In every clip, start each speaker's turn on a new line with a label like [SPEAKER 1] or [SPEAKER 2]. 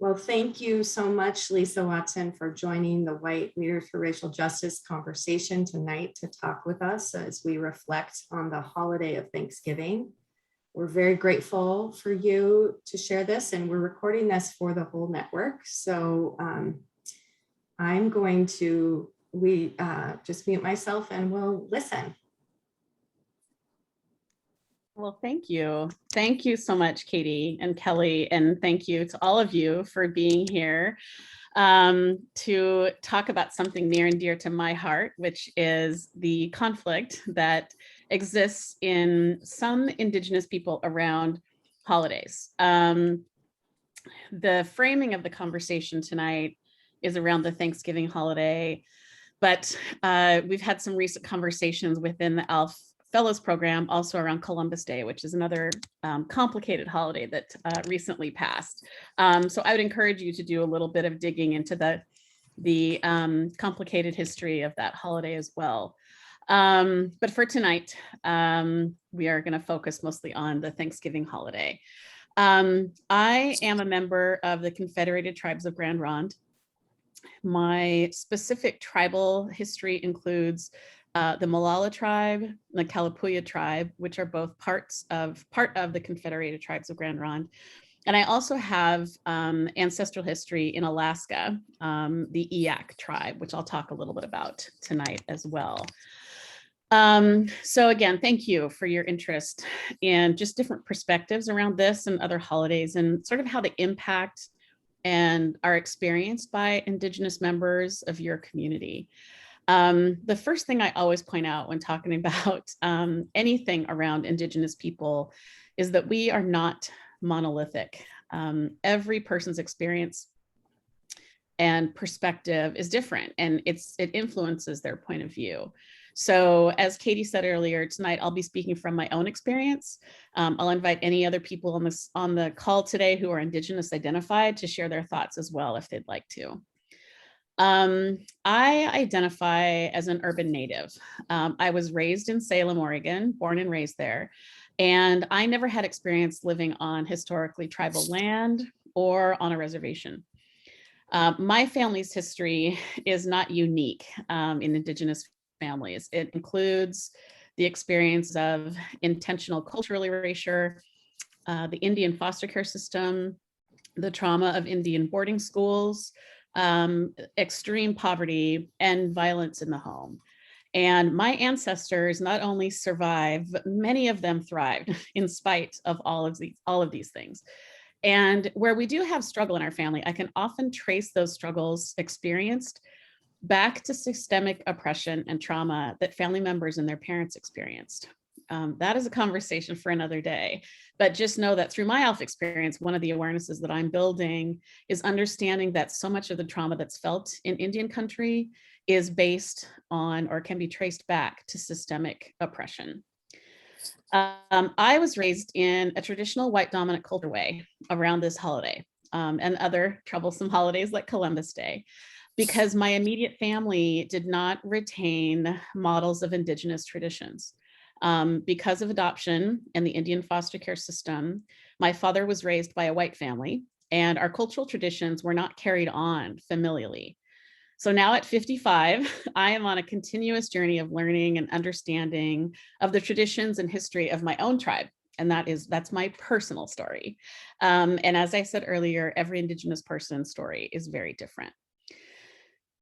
[SPEAKER 1] Well, thank you so much, Lisa Watson, for joining the White Leaders for Racial Justice conversation tonight to talk with us as we reflect on the holiday of Thanksgiving. We're very grateful for you to share this, and we're recording this for the whole network. So I'm going to just mute myself and we'll listen.
[SPEAKER 2] Well, thank you. Thank you so much, Katie and Kelly, and thank you to all of you for being here to talk about something near and dear to my heart, which is the conflict that exists in some Indigenous people around holidays. The framing of the conversation tonight is around the Thanksgiving holiday, but we've had some recent conversations within the ALF Fellows Program also around Columbus Day, which is another complicated holiday that recently passed. So I would encourage you to do a little bit of digging into the complicated history of that holiday as well. But for tonight, we are going to focus mostly on the Thanksgiving holiday. I am a member of the Confederated Tribes of Grand Ronde. My specific tribal history includes the Molalla tribe, the Kalapuya tribe, which are both part of the Confederated Tribes of Grand Ronde. And I also have ancestral history in Alaska, the Eyak tribe, which I'll talk a little bit about tonight as well. So again, thank you for your interest in just different perspectives around this and other holidays and sort of how they impact and are experienced by Indigenous members of your community. The first thing I always point out when talking about anything around Indigenous people is that we are not monolithic. Every person's experience and perspective is different, and it influences their point of view. So as Katie said earlier, tonight I'll be speaking from my own experience. I'll invite any other people on the call today who are Indigenous identified to share their thoughts as well if they'd like to. I identify as an urban native. I was raised in Salem, Oregon, born and raised there, and I never had experience living on historically tribal land or on a reservation. My family's history is not unique in Indigenous families. It includes the experience of intentional cultural erasure, the Indian foster care system, the trauma of Indian boarding schools, extreme poverty, and violence in the home. And my ancestors not only survived, but many of them thrived in spite of all of these things. And where we do have struggle in our family, I can often trace those struggles experienced back to systemic oppression and trauma that family members and their parents experienced. That is a conversation for another day. But just know that through my ALF experience, one of the awarenesses that I'm building is understanding that so much of the trauma that's felt in Indian country is based on or can be traced back to systemic oppression. I was raised in a traditional white dominant culture way around this holiday and other troublesome holidays like Columbus Day, because my immediate family did not retain models of Indigenous traditions. Because of adoption and the Indian foster care system, my father was raised by a white family, and our cultural traditions were not carried on familially. So now at 55, I am on a continuous journey of learning and understanding of the traditions and history of my own tribe. And that's my personal story. And as I said earlier, every Indigenous person's story is very different.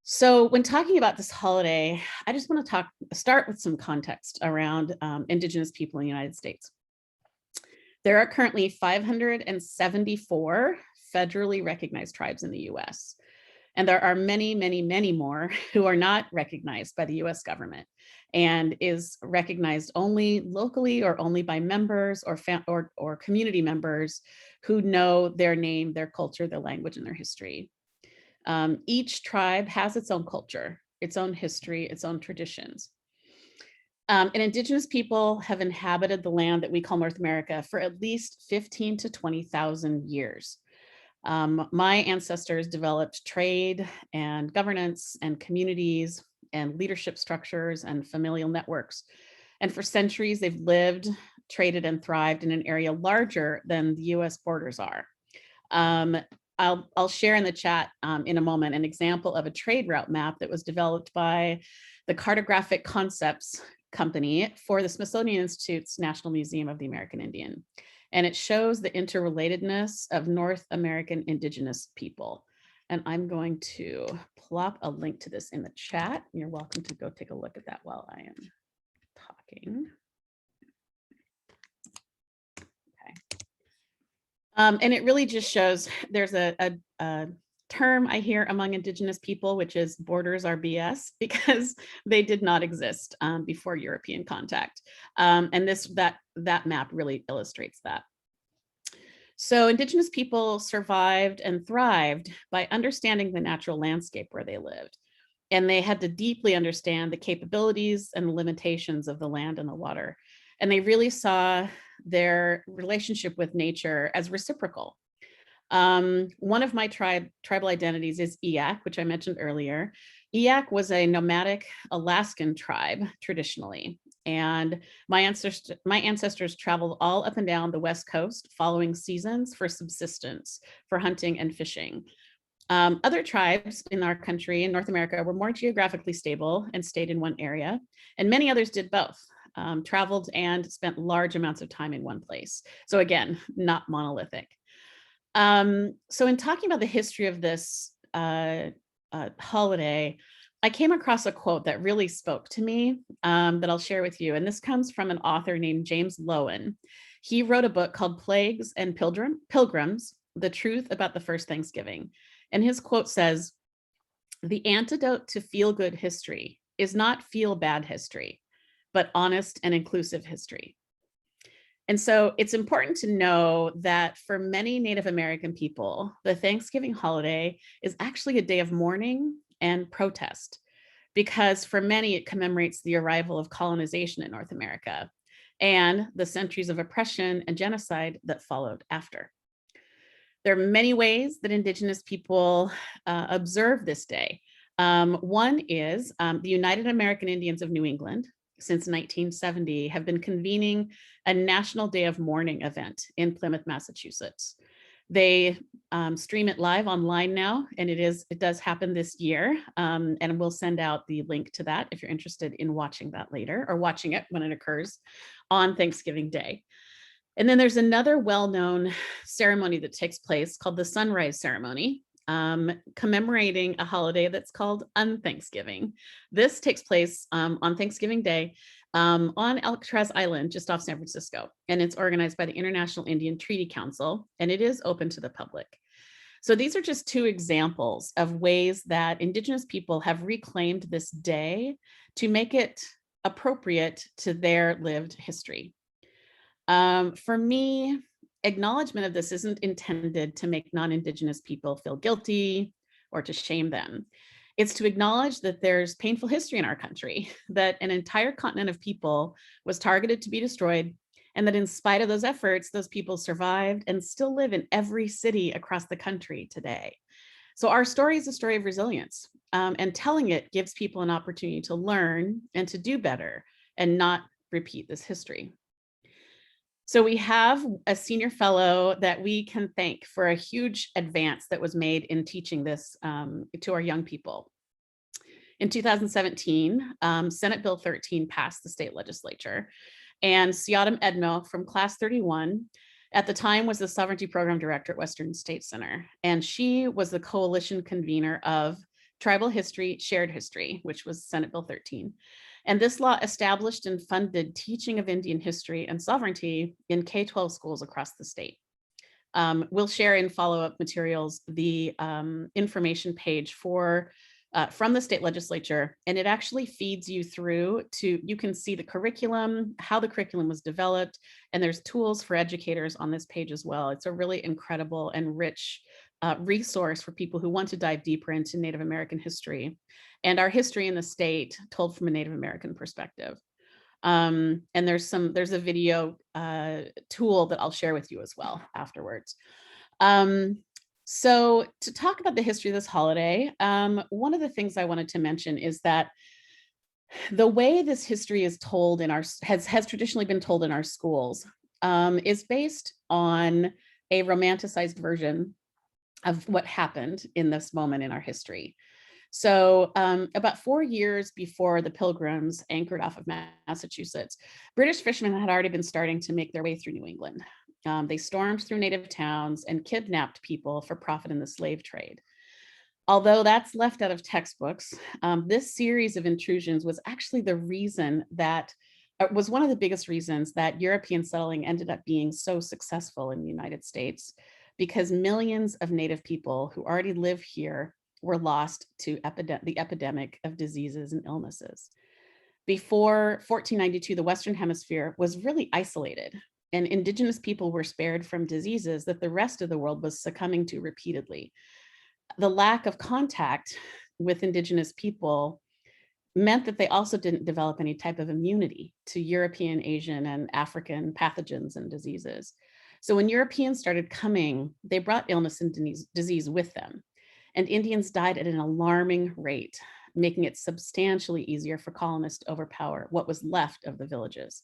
[SPEAKER 2] So when talking about this holiday, I just want to start with some context around Indigenous people in the United States. There are currently 574 federally recognized tribes in the US. And there are many, many, many more who are not recognized by the US government and is recognized only locally or only by members or community members who know their name, their culture, their language, and their history. Each tribe has its own culture, its own history, its own traditions. And Indigenous people have inhabited the land that we call North America for at least 15 to 20,000 years. My ancestors developed trade and governance and communities and leadership structures and familial networks. And for centuries, they've lived, traded, and thrived in an area larger than the US borders are. I'll share in the chat in a moment an example of a trade route map that was developed by the Cartographic Concepts Company for the Smithsonian Institute's National Museum of the American Indian. And it shows the interrelatedness of North American Indigenous people. And I'm going to plop a link to this in the chat. You're welcome to go take a look at that while I am talking. Okay. And it really just shows there's a term I hear among Indigenous people, which is borders are BS, because they did not exist before European contact. And that map really illustrates that. So Indigenous people survived and thrived by understanding the natural landscape where they lived. And they had to deeply understand the capabilities and limitations of the land and the water. And they really saw their relationship with nature as reciprocal. One of my tribal identities is Eyak, which I mentioned earlier. Eyak was a nomadic Alaskan tribe traditionally. And my ancestors traveled all up and down the West Coast following seasons for subsistence, for hunting and fishing. Other tribes in our country, in North America, were more geographically stable and stayed in one area. And many others did both, traveled and spent large amounts of time in one place. So again, not monolithic. So in talking about the history of this holiday, I came across a quote that really spoke to me that I'll share with you. And this comes from an author named James Lowen. He wrote a book called Plagues and Pilgrims, The Truth About the First Thanksgiving. And his quote says, "The antidote to feel-good history is not feel-bad history, but honest and inclusive history." And so it's important to know that for many Native American people, the Thanksgiving holiday is actually a day of mourning and protest, because for many it commemorates the arrival of colonization in North America and the centuries of oppression and genocide that followed after. There are many ways that Indigenous people observe this day. One is the United American Indians of New England, since 1970, have been convening a National Day of Mourning event in Plymouth, Massachusetts. They stream it live online now, and it does happen this year. And we'll send out the link to that if you're interested in watching that later, or watching it when it occurs on Thanksgiving Day. And then there's another well-known ceremony that takes place called the Sunrise Ceremony, commemorating a holiday that's called Unthanksgiving. This takes place on Thanksgiving Day on Alcatraz Island, just off San Francisco. And it's organized by the International Indian Treaty Council, and it is open to the public. So these are just two examples of ways that Indigenous people have reclaimed this day to make it appropriate to their lived history. For me, acknowledgement of this isn't intended to make non-Indigenous people feel guilty or to shame them. It's to acknowledge that there's painful history in our country, that an entire continent of people was targeted to be destroyed, and that in spite of those efforts, those people survived and still live in every city across the country today. So our story is a story of resilience, and telling it gives people an opportunity to learn and to do better and not repeat this history. So we have a senior fellow that we can thank for a huge advance that was made in teaching this to our young people. In 2017, Senate Bill 13 passed the state legislature, and Siadam Edno from class 31 at the time was the Sovereignty Program Director at Western State Center, and she was the coalition convener of Tribal History, Shared History, which was Senate Bill 13. And this law established and funded teaching of Indian history and sovereignty in K-12 schools across the state. We'll share in follow-up materials the information page for from the state legislature, and it actually feeds you through to, you can see the curriculum, how the curriculum was developed, and there's tools for educators on this page as well. It's a really incredible and rich resource for people who want to dive deeper into Native American history and our history in the state told from a Native American perspective. And there's a video tool that I'll share with you as well afterwards. So to talk about the history of this holiday, one of the things I wanted to mention is that the way this history is told in has traditionally been told in our schools is based on a romanticized version of what happened in this moment in our history. So about 4 years before the Pilgrims anchored off of Massachusetts, British fishermen had already been starting to make their way through New England. They stormed through native towns and kidnapped people for profit in the slave trade. Although that's left out of textbooks, this series of intrusions was actually the reason that was one of the biggest reasons that European settling ended up being so successful in the United States, because millions of native people who already live here were lost to the epidemic of diseases and illnesses. Before 1492, the Western Hemisphere was really isolated, and Indigenous people were spared from diseases that the rest of the world was succumbing to repeatedly. The lack of contact with Indigenous people meant that they also didn't develop any type of immunity to European, Asian, and African pathogens and diseases. So when Europeans started coming, they brought illness and disease with them. And Indians died at an alarming rate, making it substantially easier for colonists to overpower what was left of the villages.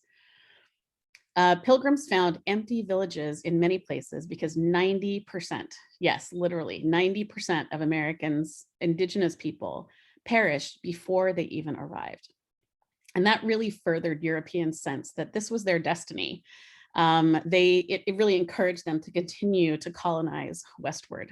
[SPEAKER 2] Pilgrims found empty villages in many places because 90%, yes, literally 90% of Americans, Indigenous people, perished before they even arrived. And that really furthered Europeans' sense that this was their destiny. It really encouraged them to continue to colonize westward.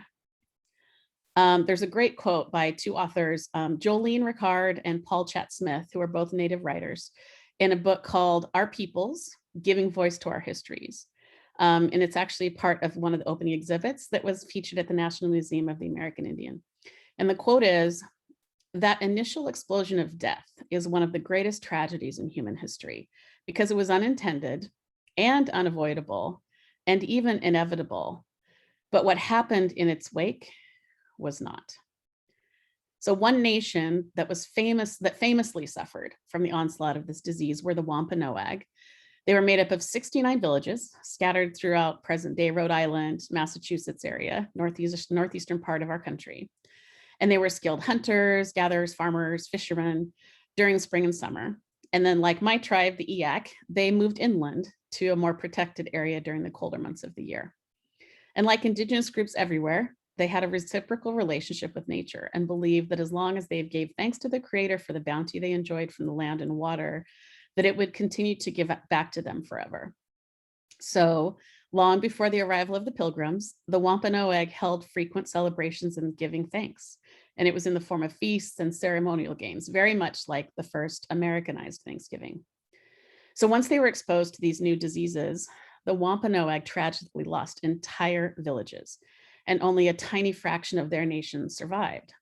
[SPEAKER 2] There's a great quote by two authors, Jolene Ricard and Paul Chatt-Smith, who are both Native writers, in a book called Our Peoples, Giving Voice to Our Histories. And it's actually part of one of the opening exhibits that was featured at the National Museum of the American Indian. And the quote is, "That initial explosion of death is one of the greatest tragedies in human history because it was unintended and unavoidable and even inevitable. But what happened in its wake was not." So one nation that famously suffered from the onslaught of this disease were the Wampanoag. They were made up of 69 villages scattered throughout present-day Rhode Island, Massachusetts area, northeastern part of our country. And they were skilled hunters, gatherers, farmers, fishermen during spring and summer. And then, like my tribe, the Eyak, they moved inland to a more protected area during the colder months of the year. And like Indigenous groups everywhere, they had a reciprocal relationship with nature and believed that as long as they gave thanks to the Creator for the bounty they enjoyed from the land and water, that it would continue to give back to them forever. So long before the arrival of the Pilgrims, the Wampanoag held frequent celebrations and giving thanks. And it was in the form of feasts and ceremonial games, very much like the first Americanized Thanksgiving. So once they were exposed to these new diseases, the Wampanoag tragically lost entire villages, and only a tiny fraction of their nation survived.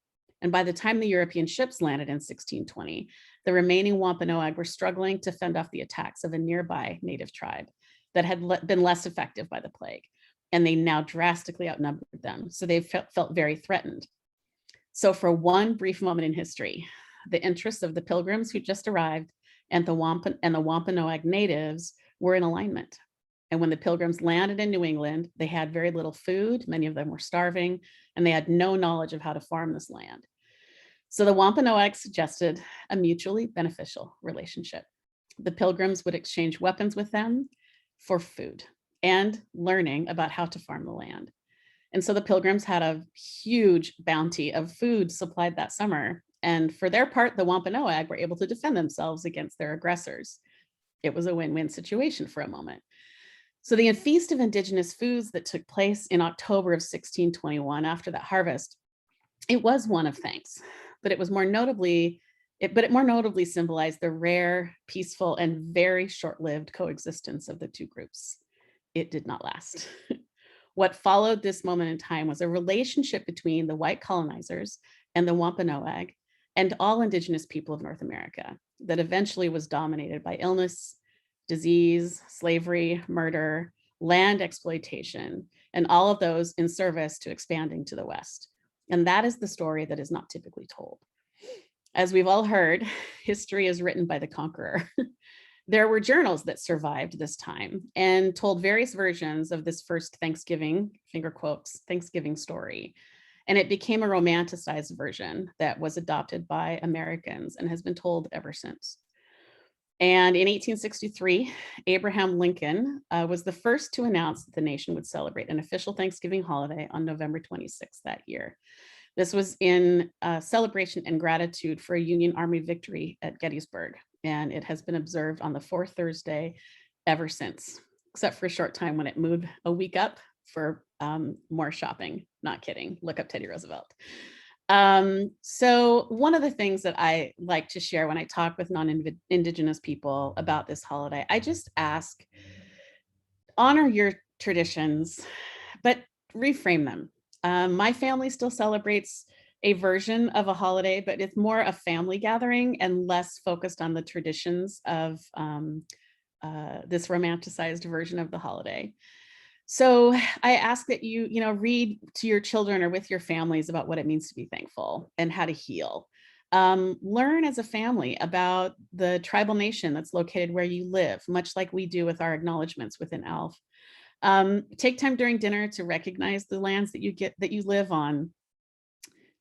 [SPEAKER 2] And by the time the European ships landed in 1620, the remaining Wampanoag were struggling to fend off the attacks of a nearby native tribe that had been less effective by the plague. And they now drastically outnumbered them. So they felt very threatened. So for one brief moment in history, the interests of the Pilgrims who just arrived and the Wampanoag natives were in alignment. And when the Pilgrims landed in New England, they had very little food. Many of them were starving, and they had no knowledge of how to farm this land. So the Wampanoag suggested a mutually beneficial relationship. The Pilgrims would exchange weapons with them for food and learning about how to farm the land. And so the Pilgrims had a huge bounty of food supplied that summer. And for their part, the Wampanoag were able to defend themselves against their aggressors. It was a win-win situation for a moment. So the Feast of Indigenous Foods that took place in October of 1621 after that harvest, it was one of thanks, but it more notably symbolized the rare, peaceful, and very short-lived coexistence of the two groups. It did not last. What followed this moment in time was a relationship between the white colonizers and the Wampanoag and all Indigenous people of North America that eventually was dominated by illness, disease, slavery, murder, land exploitation, and all of those in service to expanding to the West. And that is the story that is not typically told. As we've all heard, history is written by the conqueror. There were journals that survived this time and told various versions of this first Thanksgiving, finger quotes, Thanksgiving story. And it became a romanticized version that was adopted by Americans and has been told ever since. And in 1863, Abraham Lincoln was the first to announce that the nation would celebrate an official Thanksgiving holiday on November 26th that year. This was in celebration and gratitude for a Union Army victory at Gettysburg, and it has been observed on the fourth Thursday ever since, except for a short time when it moved a week up for more shopping. Not kidding. Look up Teddy Roosevelt. So one of the things that I like to share when I talk with non-Indigenous people about this holiday, I just ask, honor your traditions, but reframe them. My family still celebrates a version of a holiday, but it's more a family gathering and less focused on the traditions of this romanticized version of the holiday. So I ask that you read to your children or with your families about what it means to be thankful and how to heal. Learn as a family about the tribal nation that's located where you live, much like we do with our acknowledgements within ALF. Take time during dinner to recognize the lands that you live on.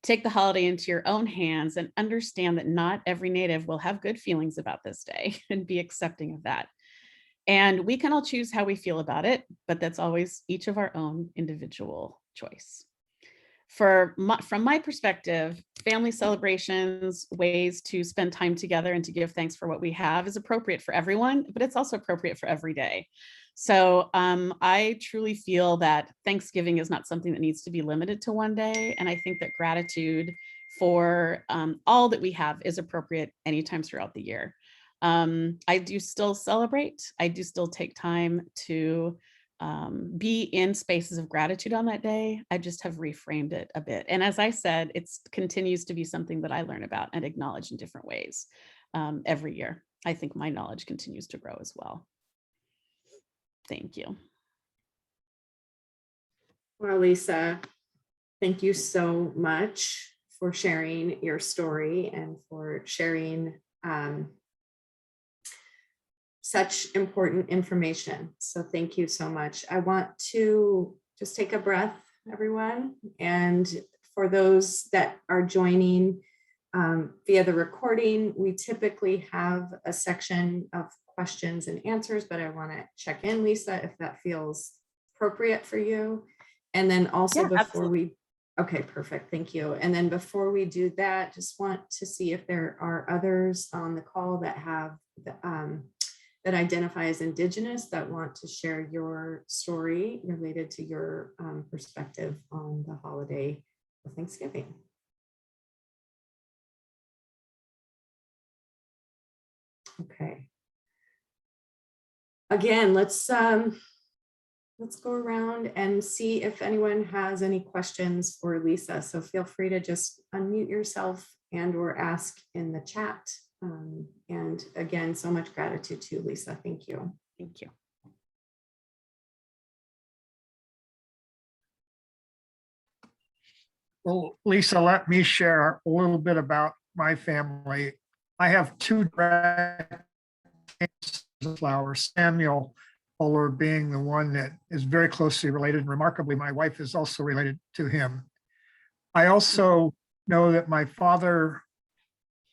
[SPEAKER 2] Take the holiday into your own hands and understand that not every Native will have good feelings about this day and be accepting of that. And we can all choose how we feel about it, but that's always each of our own individual choice. From my perspective, family celebrations, ways to spend time together and to give thanks for what we have is appropriate for everyone, but it's also appropriate for every day. So I truly feel that Thanksgiving is not something that needs to be limited to one day. And I think that gratitude for all that we have is appropriate anytime throughout the year. I do still celebrate. I do still take time to be in spaces of gratitude on that day. I just have reframed it a bit. And as I said, it continues to be something that I learn about and acknowledge in different ways every year. I think my knowledge continues to grow as well. Thank you.
[SPEAKER 1] Well, Lisa, thank you so much for sharing your story and for sharing such important information. So thank you so much. I want to just take a breath, everyone. And for those that are joining via the recording, we typically have a section of questions and answers, but I want to check in, Lisa, if that feels appropriate for you. And then also okay, perfect. Thank you. And then before we do that, just want to see if there are others on the call that have that identify as Indigenous that want to share your story related to your perspective on the holiday of Thanksgiving. Okay. Again, let's go around and see if anyone has any questions for Lisa. So feel free to just unmute yourself and or ask in the chat. And again, so much gratitude to Lisa. Thank you.
[SPEAKER 2] Thank you.
[SPEAKER 3] Well, Lisa, let me share a little bit about my family. I have two direct flowers, Samuel Fuller being the one that is very closely related. And remarkably, my wife is also related to him. I also know that my father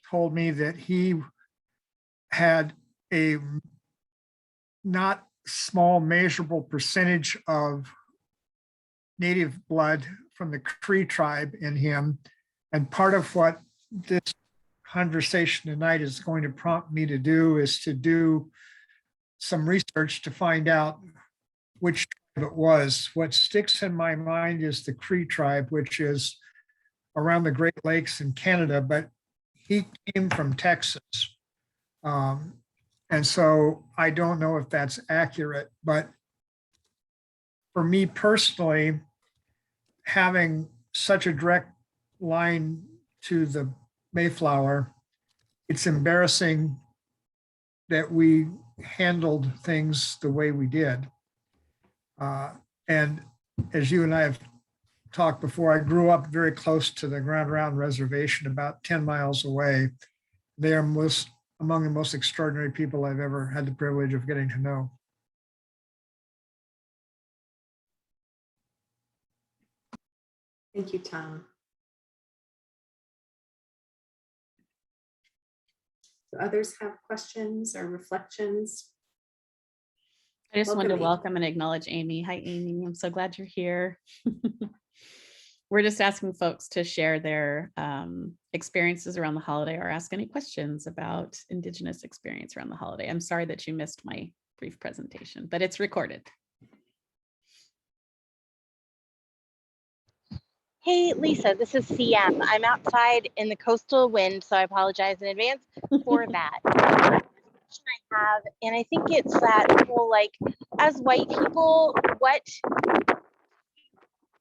[SPEAKER 3] told me that he had a not small measurable percentage of native blood from the Cree tribe in him. And part of what this conversation tonight is going to prompt me to do is to do some research to find out which tribe it was. What sticks in my mind is the Cree tribe, which is around the Great Lakes in Canada, but he came from Texas. And so I don't know if that's accurate, but for me personally, having such a direct line to the Mayflower, it's embarrassing that we handled things the way we did. And as you and I have talked before, I grew up very close to the Grand Round Reservation, about 10 miles away. They are among the most extraordinary people I've ever had the privilege of getting to know.
[SPEAKER 1] Thank you, Tom. Do others have questions or reflections?
[SPEAKER 2] I just wanted to
[SPEAKER 1] Welcome, Amy.
[SPEAKER 2] welcome and acknowledge Amy. Hi, Amy. I'm so glad you're here. We're just asking folks to share their experiences around the holiday or ask any questions about Indigenous experience around the holiday. I'm sorry that you missed my brief presentation, but it's recorded.
[SPEAKER 4] Hey, Lisa, this is CM. I'm outside in the coastal wind, so I apologize in advance for that. Question I have, and I think it's that whole, like, as white people, what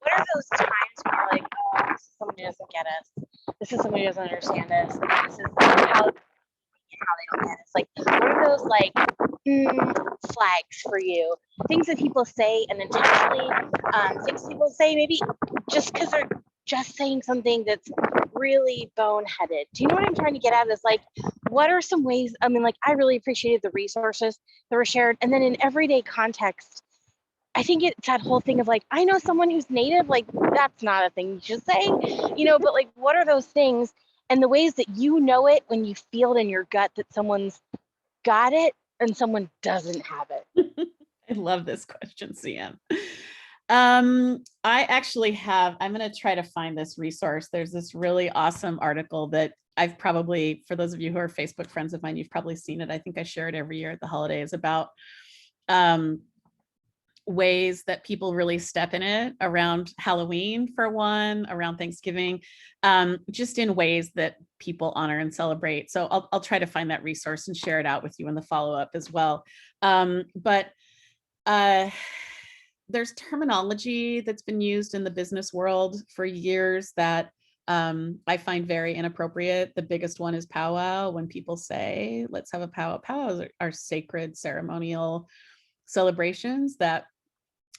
[SPEAKER 4] are those times when you're like, oh, this is someone who doesn't get us. This is someone who doesn't understand us. This is how they don't get us. Like, what are those, like, flags for you? Things that people say unintentionally, things people say maybe just because they're just saying something that's really boneheaded. Do you know what I'm trying to get at? Is like, what are some ways? I mean, like, I really appreciated the resources that were shared. And then in everyday context, I think it's that whole thing of like, I know someone who's Native, like, that's not a thing you should say, but like, what are those things? And the ways that you know it when you feel it in your gut that someone's got it and someone doesn't have it.
[SPEAKER 2] I love this question, CM. I actually have, I'm going to try to find this resource. There's this really awesome article that I've probably, for those of you who are Facebook friends of mine, you've probably seen it. I think I share it every year at the holidays about ways that people really step in it around Halloween, for one, around Thanksgiving, just in ways that people honor and celebrate. So I'll try to find that resource and share it out with you in the follow-up as well. But there's terminology that's been used in the business world for years that I find very inappropriate. The biggest one is powwow. When people say, let's have a powwow. Powwows are sacred ceremonial celebrations that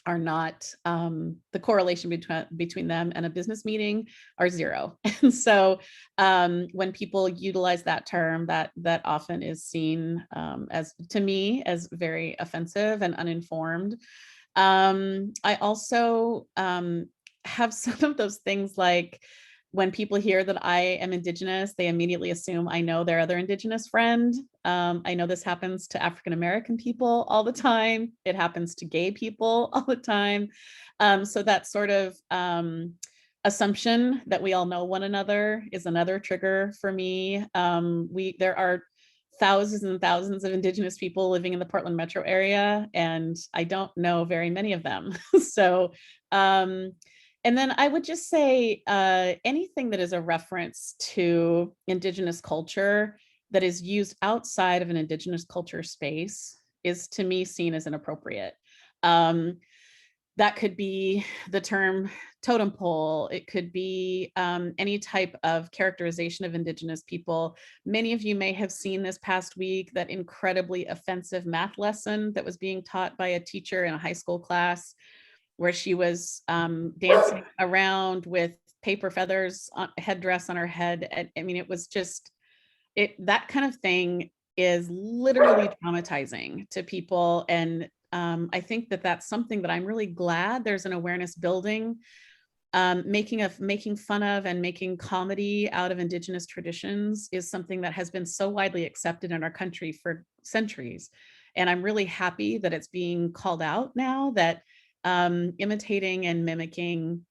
[SPEAKER 2] are not, the correlation between them and a business meeting are zero. And so when people utilize that term, that often is seen as, to me, as very offensive and uninformed. I also have some of those things like, when people hear that I am Indigenous, they immediately assume I know their other Indigenous friend. I know this happens to African-American people all the time. It happens to gay people all the time. So that sort of assumption that we all know one another is another trigger for me. There are thousands and thousands of Indigenous people living in the Portland metro area, and I don't know very many of them. So, and then I would just say anything that is a reference to Indigenous culture that is used outside of an Indigenous culture space is, to me, seen as inappropriate. That could be the term totem pole. It could be any type of characterization of Indigenous people. Many of you may have seen this past week that incredibly offensive math lesson that was being taught by a teacher in a high school class, where she was dancing around with paper feathers, headdress on her head. I mean, it was just, that kind of thing is literally traumatizing to people. And I think that that's something that I'm really glad there's an awareness building. Making fun of and making comedy out of Indigenous traditions is something that has been so widely accepted in our country for centuries. And I'm really happy that it's being called out now, that imitating and mimicking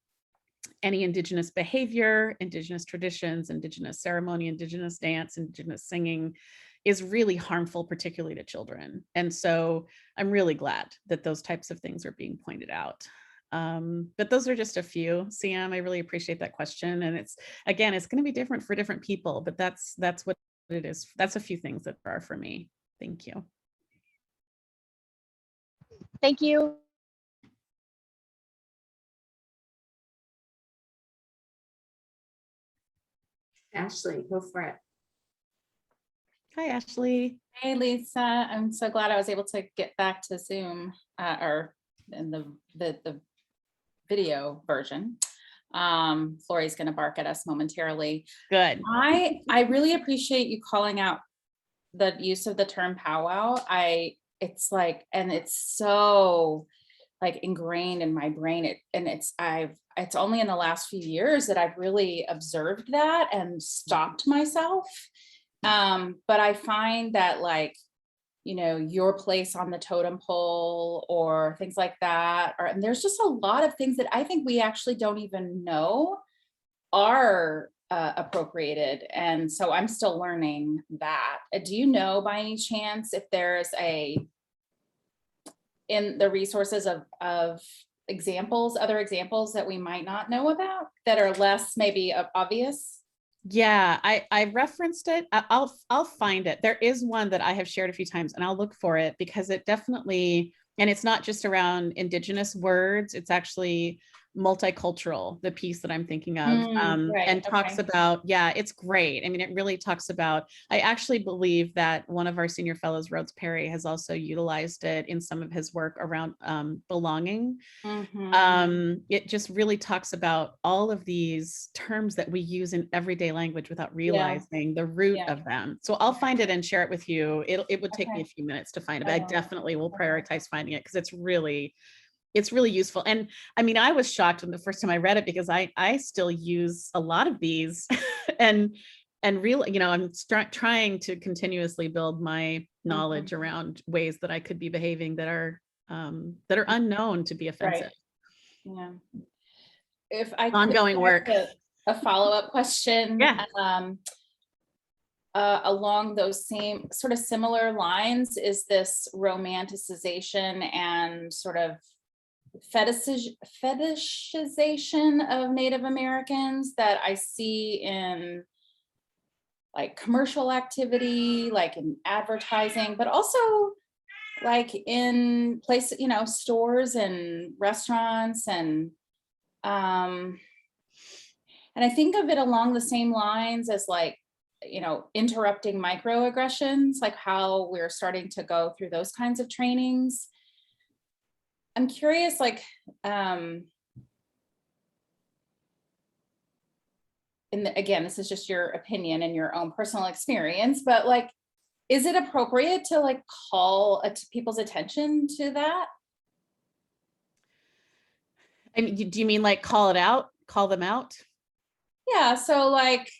[SPEAKER 2] any Indigenous behavior, Indigenous traditions, Indigenous ceremony, Indigenous dance, Indigenous singing is really harmful, particularly to children. And so I'm really glad that those types of things are being pointed out. But those are just a few. CM, I really appreciate that question. And it's, again, it's going to be different for different people, but that's what it is. That's a few things that there are for me. Thank you.
[SPEAKER 4] Thank you.
[SPEAKER 1] Ashley, go for it.
[SPEAKER 2] Hi, Ashley.
[SPEAKER 5] Hey, Lisa. I'm so glad I was able to get back to Zoom or in the video version. Florrie's going to bark at us momentarily.
[SPEAKER 2] Good.
[SPEAKER 5] I really appreciate you calling out the use of the term powwow. It's like, and it's so like ingrained in my brain. It's only in the last few years that I've really observed that and stopped myself But I find that like, you know, your place on the totem pole or things like that, and there's just a lot of things that I think we actually don't even know are appropriated. And so I'm still learning that. Do you know by any chance if there's in the resources of examples, other examples that we might not know about that are less maybe obvious?
[SPEAKER 2] Yeah, I referenced it. I'll find it. There is one that I have shared a few times, and I'll look for it because it definitely, and it's not just around Indigenous words, it's actually multicultural, the piece that I'm thinking of,
[SPEAKER 5] Right,
[SPEAKER 2] and talks
[SPEAKER 5] okay.
[SPEAKER 2] about, yeah, it's great. I mean, it really talks about, I actually believe that one of our senior fellows, Rhodes Perry, has also utilized it in some of his work around belonging. It just really talks about all of these terms that we use in everyday language without realizing the root
[SPEAKER 5] Yeah.
[SPEAKER 2] of them. So I'll find it and share it with you. It would take me
[SPEAKER 5] Okay.
[SPEAKER 2] a few minutes to find it,
[SPEAKER 5] I
[SPEAKER 2] but I
[SPEAKER 5] will.
[SPEAKER 2] definitely will
[SPEAKER 5] Okay.
[SPEAKER 2] prioritize finding it because it's really useful. And I mean, I was shocked when the first time I read it because I still use a lot of these and really, you know, I'm trying to continuously build my knowledge around ways that I could be behaving that are unknown to be offensive.
[SPEAKER 5] Yeah. If I could
[SPEAKER 2] Ongoing work.
[SPEAKER 5] a follow-up question,
[SPEAKER 2] Yeah.
[SPEAKER 5] Along those same sort of similar lines, is this romanticization and sort of fetishization of Native Americans that I see in like commercial activity, like in advertising, but also like in places, you know, stores and restaurants and I think of it along the same lines as like, you know, interrupting microaggressions, like how we're starting to go through those kinds of trainings. I'm curious, like, again, this is just your opinion and your own personal experience, but like, is it appropriate to like call people's attention to that?
[SPEAKER 2] I mean, do you mean like call them out?
[SPEAKER 5] Yeah, so like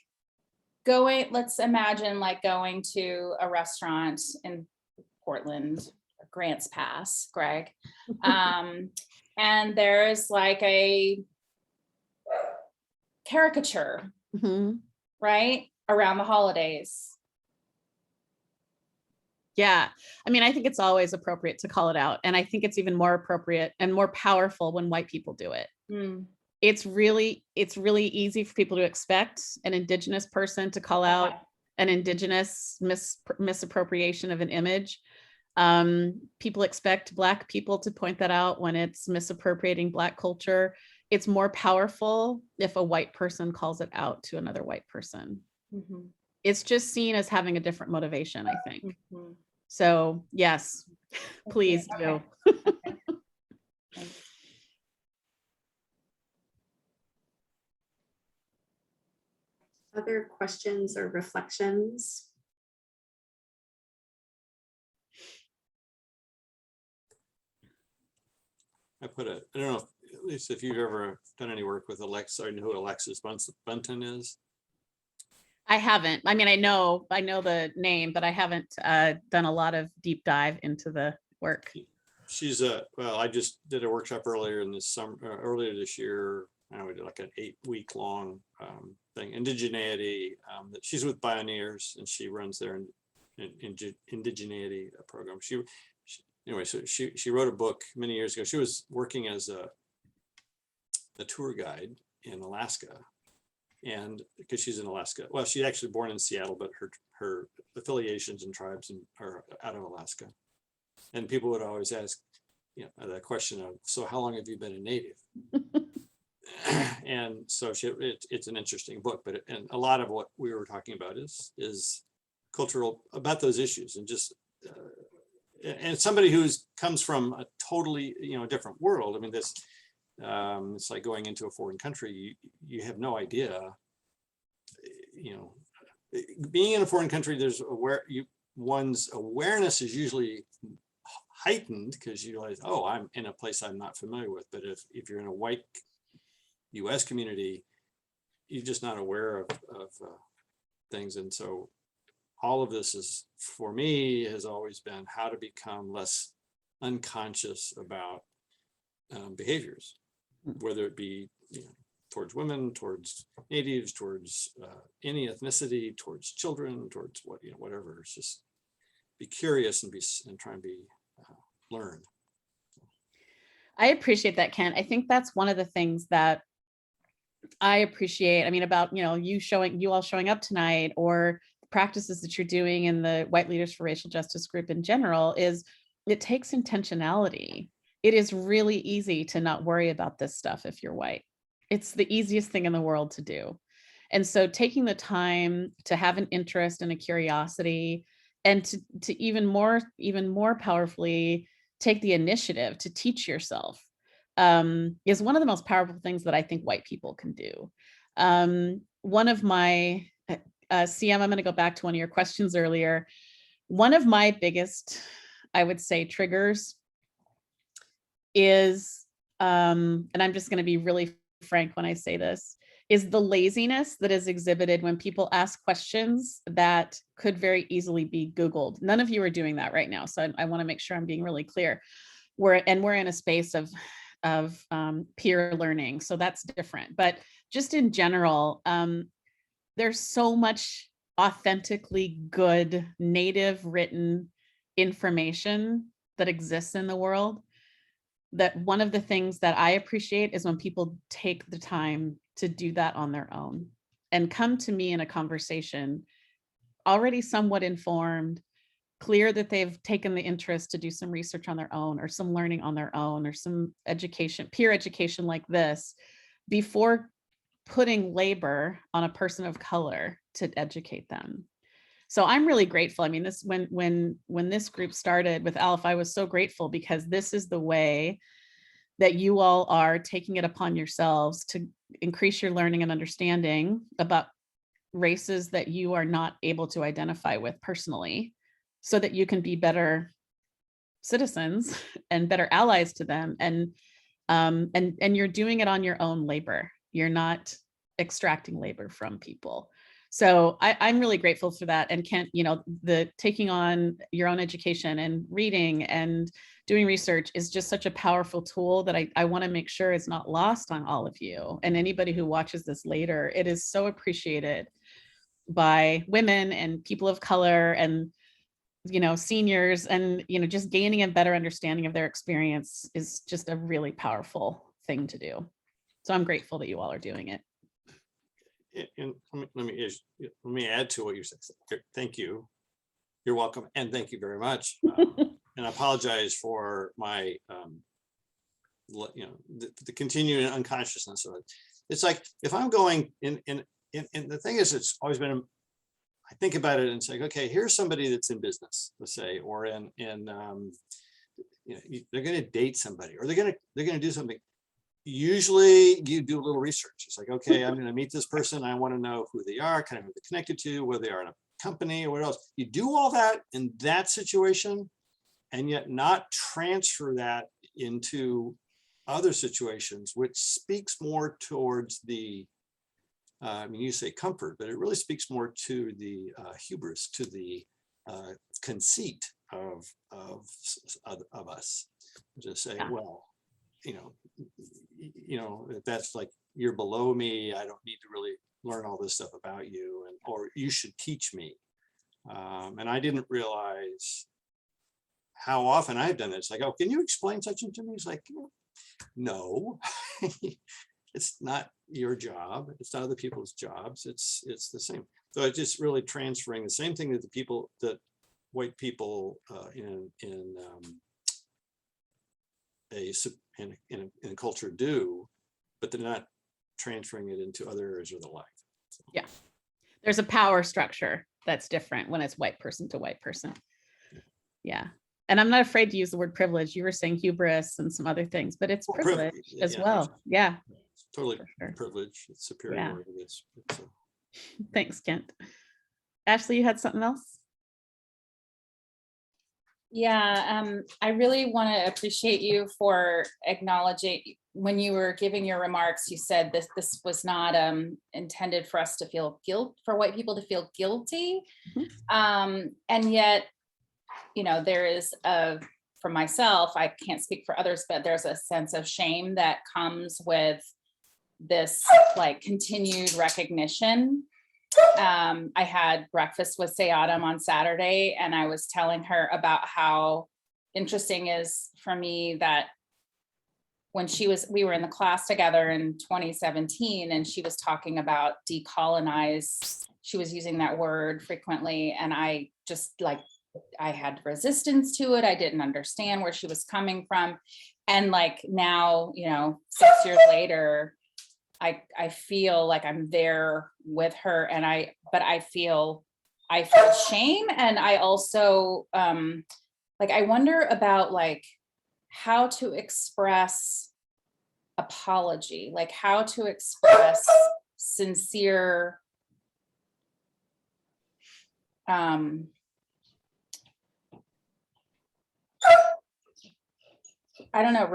[SPEAKER 5] let's imagine like going to a restaurant in Portland, Grants Pass, Greg. And there's like a caricature, right? Around the holidays.
[SPEAKER 2] Yeah. I mean, I think it's always appropriate to call it out. And I think it's even more appropriate and more powerful when white people do it. It's really easy for people to expect an Indigenous person to call out an Indigenous misappropriation of an image. People expect Black people to point that out when it's misappropriating Black culture. It's more powerful if a white person calls it out to another white person. It's just seen as having a different motivation, I think. So yes, please do.
[SPEAKER 1] Other questions or reflections?
[SPEAKER 6] I don't know, at least if you've ever done any work with Alexa, or know who Alexis Bunton is.
[SPEAKER 2] I haven't. I mean, I know the name, but I haven't done a lot of deep dive into the work.
[SPEAKER 6] She's well, I just did a workshop earlier this year. We did like an 8-week long thing, indigeneity. She's with Pioneers and she runs their indigeneity program. Anyway, so she wrote a book many years ago. She was working as a tour guide in Alaska. And because she's in Alaska, well, she's actually born in Seattle, but her affiliations and tribes are out of Alaska. And people would always ask, you know, the question of, so how long have you been a Native? And so it's an interesting book, and a lot of what we were talking about is cultural, about those issues, and just and somebody who's comes from a totally, you know, different world. I mean, this. It's like going into a foreign country. You have no idea, you know, being in a foreign country, one's awareness is usually heightened because you realize, oh, I'm in a place I'm not familiar with. But if you're in a white US community, you're just not aware of things. And so all of this is, for me, has always been how to become less unconscious about behaviors, whether it be, you know, towards women, towards natives, towards any ethnicity, towards children, towards what, you know, whatever. It's just be curious and try and be learn.
[SPEAKER 2] I appreciate that, Kent. I think that's one of the things that I appreciate. I mean, about, you know, you all showing up tonight, or the practices that you're doing in the White Leaders for Racial Justice group in general, is it takes intentionality. It is really easy to not worry about this stuff if you're white. It's the easiest thing in the world to do. And so taking the time to have an interest and a curiosity, and to even more powerfully take the initiative to teach yourself, is one of the most powerful things that I think white people can do. One of my, CM, I'm going to go back to one of your questions earlier. One of my biggest, I would say, triggers is, and I'm just going to be really frank when I say this, is the laziness that is exhibited when people ask questions that could very easily be Googled. None of you are doing that right now, so I want to make sure I'm being really clear. We're in a space of peer learning, so that's different. But just in general, there's so much authentically good native written information that exists in the world, that one of the things that I appreciate is when people take the time to do that on their own and come to me in a conversation already somewhat informed, clear that they've taken the interest to do some research on their own, or some learning on their own, or some education, peer education like this, before putting labor on a person of color to educate them. So I'm really grateful. I mean, this, when this group started with ALF, I was so grateful, because this is the way that you all are taking it upon yourselves to increase your learning and understanding about races that you are not able to identify with personally, so that you can be better citizens and better allies to them. And you're doing it on your own labor. You're not extracting labor from people. So I'm really grateful for that. And Kent, you know, the taking on your own education and reading and doing research is just such a powerful tool that I want to make sure is not lost on all of you and anybody who watches this later. It is so appreciated by women and people of color, and, you know, seniors, and, you know, just gaining a better understanding of their experience is just a really powerful thing to do. So I'm grateful that you all are doing it.
[SPEAKER 6] And let me add to what you said. Thank you. You're welcome, and thank you very much. And I apologize for my, you know, the continuing unconsciousness of it. It's like, if I'm going in the thing is, it's always been, I think about it and say, okay, here's somebody that's in business, let's say, or in you know, they're going to date somebody, or they're going to do something. Usually you do a little research. It's like, okay, I'm going to meet this person. I want to know who they are, kind of who they're connected to, whether they are in a company or what else. You do all that in that situation, and yet not transfer that into other situations, which speaks more towards the, I mean, you say comfort, but it really speaks more to the hubris, to the conceit of us. Just say,
[SPEAKER 2] Yeah.
[SPEAKER 6] well, you know, if that's like, you're below me, I don't need to really learn all this stuff about you, and or you should teach me. And I didn't realize how often I've done this. Like, oh, can you explain such and to me? It's like, no, it's not your job. It's not other people's jobs. It's the same. So it's just really transferring the same thing that the people, that white people in a culture do, but they're not transferring it into other areas of the life. So.
[SPEAKER 2] Yeah, there's a power structure that's different when it's white person to white person. Yeah. And I'm not afraid to use the word privilege. You were saying hubris and some other things, but it's privilege as well. Yeah.
[SPEAKER 6] It's totally
[SPEAKER 2] sure.
[SPEAKER 6] privilege. It's superiority. Yeah. It's
[SPEAKER 2] Thanks, Kent. Ashley, you had something else?
[SPEAKER 5] Yeah, I really want to appreciate you for acknowledging when you were giving your remarks, you said this was not intended for us to feel for white people to feel guilty. And yet, you know, there is for myself, I can't speak for others, but there's a sense of shame that comes with this like continued recognition. I had breakfast with Sayadam on Saturday, and I was telling her about how interesting is for me that when we were in the class together in 2017, and she was talking about decolonize, she was using that word frequently, and I just like, I had resistance to it. I didn't understand where she was coming from. And like now, you know, 6 years later, I feel like I'm there with her, and but I feel shame. And I also like, I wonder about like how to express apology, like how to express sincere I don't know.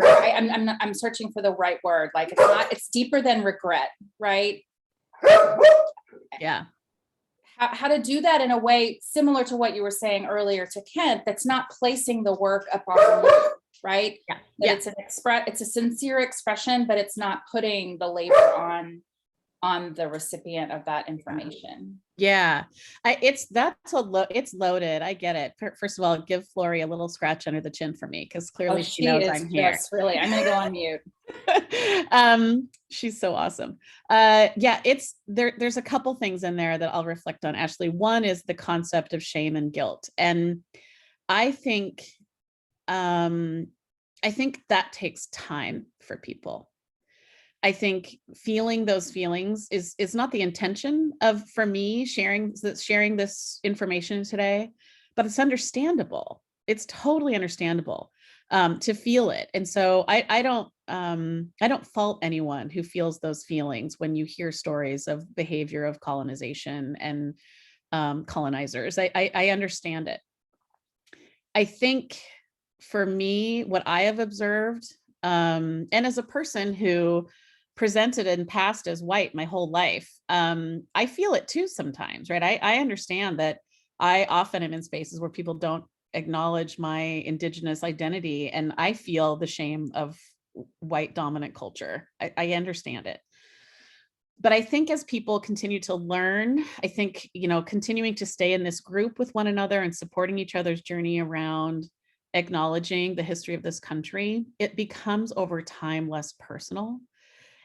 [SPEAKER 5] I'm searching for the right word. Like it's deeper than regret, right?
[SPEAKER 2] Yeah.
[SPEAKER 5] How to do that in a way similar to what you were saying earlier to Kent, that's not placing the work upon you, right?
[SPEAKER 2] Yeah.
[SPEAKER 5] That it's a sincere expression, but it's not putting the labor on the recipient of that information.
[SPEAKER 2] Yeah, it's loaded. I get it. First of all, give Flory a little scratch under the chin for me, because clearly she knows I'm here.
[SPEAKER 5] Really, I'm gonna go on mute.
[SPEAKER 2] She's so awesome. Yeah, there's a couple things in there that I'll reflect on, Ashley. One is the concept of shame and guilt. And I think that takes time for people. I think feeling those feelings is not the intention for me sharing this information today, but it's understandable. It's totally understandable to feel it. And so I don't fault anyone who feels those feelings when you hear stories of behavior of colonization and colonizers. I understand it. I think for me, what I have observed, and as a person who presented and passed as white my whole life, I feel it too sometimes, right? I understand that I often am in spaces where people don't acknowledge my Indigenous identity, and I feel the shame of white dominant culture. I understand it. But I think as people continue to learn, I think, you know, continuing to stay in this group with one another and supporting each other's journey around acknowledging the history of this country, it becomes over time less personal.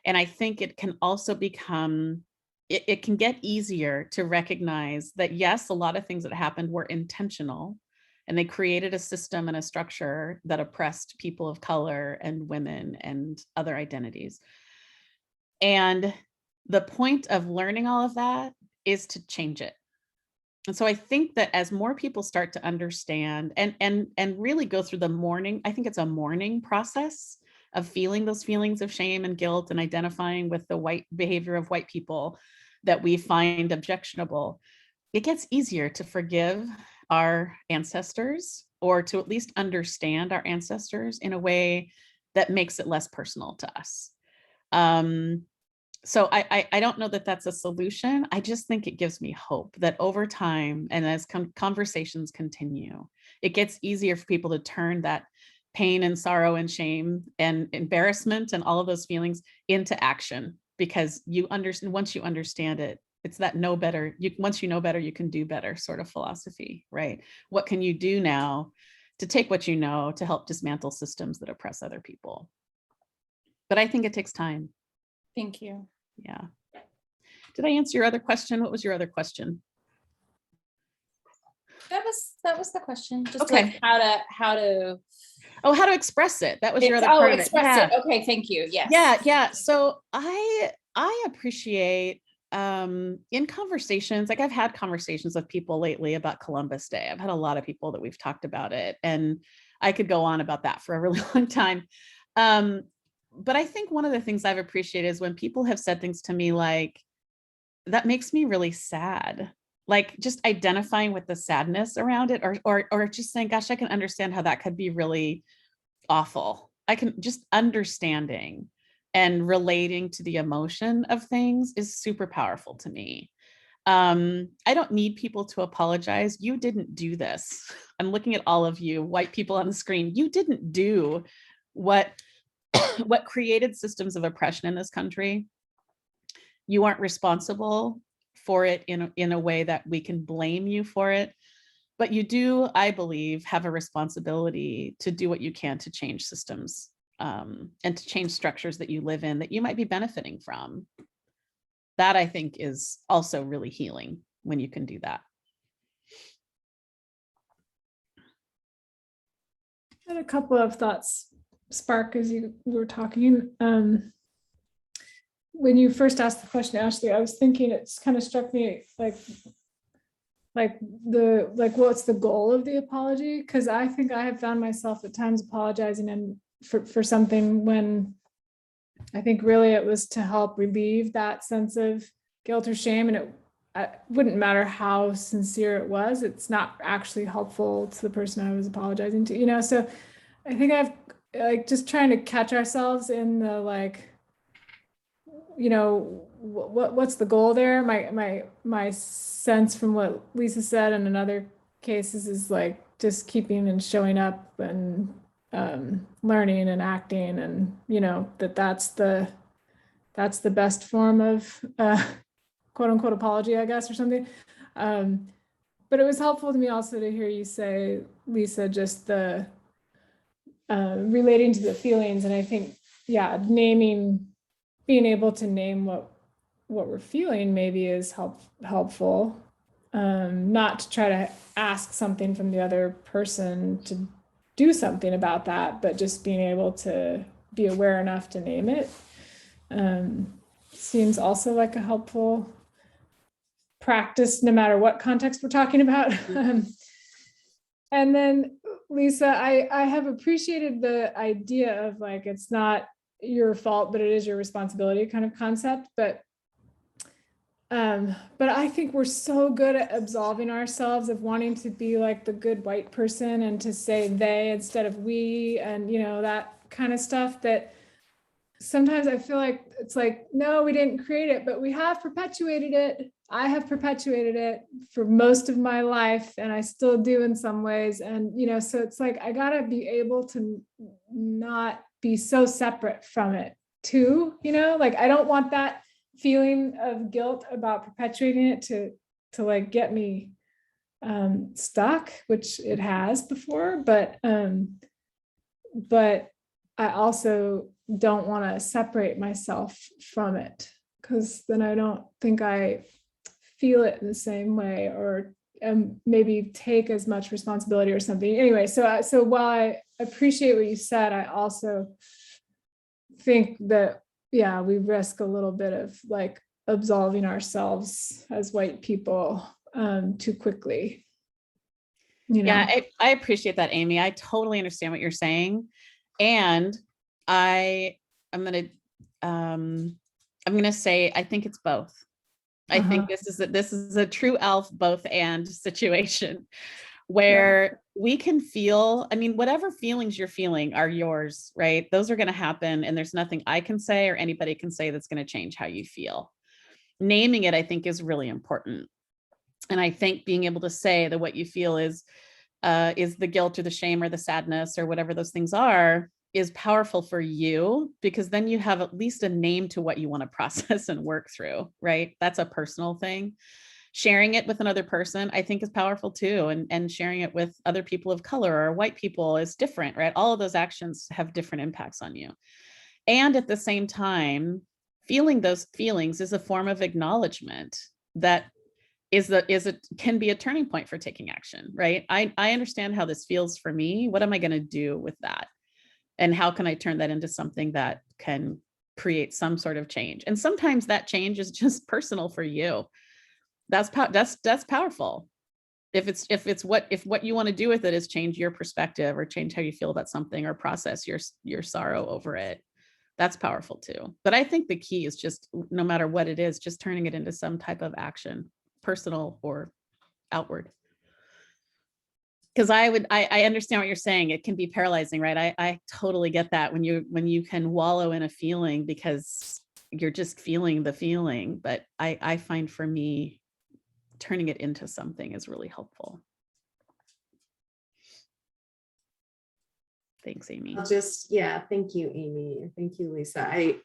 [SPEAKER 2] And I think it can also become, it can get easier to recognize that, yes, a lot of things that happened were intentional, and they created a system and a structure that oppressed people of color and women and other identities. And the point of learning all of that is to change it. And so I think that as more people start to understand and really go through the mourning, I think it's a mourning process of feeling those feelings of shame and guilt and identifying with the white behavior of white people that we find objectionable, it gets easier to forgive our ancestors, or to at least understand our ancestors in a way that makes it less personal to us. So I don't know that that's a solution. I just think it gives me hope that over time, and as conversations continue, it gets easier for people to turn that pain and sorrow and shame and embarrassment and all of those feelings into action, because you understand, once you understand it, it's that once you know better, you can do better sort of philosophy, right? What can you do now to take what you know to help dismantle systems that oppress other people? But I think it takes time.
[SPEAKER 5] Thank you.
[SPEAKER 2] Yeah. Did I answer your other question? What was your other question?
[SPEAKER 5] That was the question. Just
[SPEAKER 2] Okay.
[SPEAKER 5] like how to
[SPEAKER 2] Oh, how to express it. That was your other part of it.
[SPEAKER 5] Express it. Okay, thank you. Yes.
[SPEAKER 2] Yeah. So I appreciate in conversations, like I've had conversations with people lately about Columbus Day. I've had a lot of people that we've talked about it, and I could go on about that for a really long time. But I think one of the things I've appreciated is when people have said things to me like, that makes me really sad. Like just identifying with the sadness around it, or just saying, gosh, I can understand how that could be really awful. I can just understanding and relating to the emotion of things is super powerful to me. I don't need people to apologize. You didn't do this. I'm looking at all of you white people on the screen. You didn't do what what created systems of oppression in this country. You aren't responsible for it in a way that we can blame you for it. But you do, I believe, have a responsibility to do what you can to change systems and to change structures that you live in that you might be benefiting from. That, I think, is also really healing when you can do that.
[SPEAKER 7] I had a couple of thoughts spark as you were talking. When you first asked the question, Ashley, I was thinking, it's kind of struck me like what's the goal of the apology? Because I think I have found myself at times apologizing and for something when I think really it was to help relieve that sense of guilt or shame, and it wouldn't matter how sincere it was, it's not actually helpful to the person I was apologizing to, you know. So I think I've like just trying to catch ourselves in the like, you know, what's the goal there? My sense from what Lisa said and in other cases is like just keeping and showing up and learning and acting, and you know that's the best form of quote unquote apology, I guess, or something. But it was helpful to me also to hear you say, Lisa, just the relating to the feelings, and I think being able to name what we're feeling maybe is helpful. Not to try to ask something from the other person to do something about that, but just being able to be aware enough to name it seems also like a helpful practice, no matter what context we're talking about. And then Lisa, I have appreciated the idea of like, it's not your fault, but it is your responsibility kind of concept. But I think we're so good at absolving ourselves of wanting to be like the good white person and to say they instead of we, and you know, that kind of stuff, that sometimes I feel like it's like, no, we didn't create it, but we have perpetuated it. I have perpetuated it for most of my life, and I still do in some ways. And, you know, so it's like, I gotta be able to not be so separate from it too, you know, like, I don't want that feeling of guilt about perpetuating it to like get me stuck, which it has before, but I also don't want to separate myself from it, because then I don't think I feel it in the same way, or maybe take as much responsibility or something. Anyway, so while I appreciate what you said, I also think that, yeah, we risk a little bit of like absolving ourselves as white people too quickly. You know?
[SPEAKER 2] Yeah, I appreciate that, Amy. I totally understand what you're saying. And I'm gonna say, I think it's both. I think this is a true ALF both and situation where we can feel, I mean, whatever feelings you're feeling are yours, right? Those are going to happen. And there's nothing I can say or anybody can say that's going to change how you feel. Naming it, I think, is really important. And I think being able to say that what you feel is the guilt or the shame or the sadness or whatever those things are is powerful for you, because then you have at least a name to what you want to process and work through, right? That's a personal thing. Sharing it with another person, I think, is powerful too. And sharing it with other people of color or white people is different, right? All of those actions have different impacts on you. And at the same time, feeling those feelings is a form of acknowledgement that can be a turning point for taking action, right? I understand how this feels for me. What am I going to do with that? And how can I turn that into something that can create some sort of change? And sometimes that change is just personal for you. That's powerful. If what you want to do with it is change your perspective or change how you feel about something or process your sorrow over it, that's powerful too. But I think the key is just, no matter what it is, just turning it into some type of action, personal or outward. because I understand what you're saying. It can be paralyzing, right? I totally get that when you can wallow in a feeling because you're just feeling the feeling. But I find for me, turning it into something is really helpful. Thanks, Amy.
[SPEAKER 1] Thank you, Amy. And thank you, Lisa. I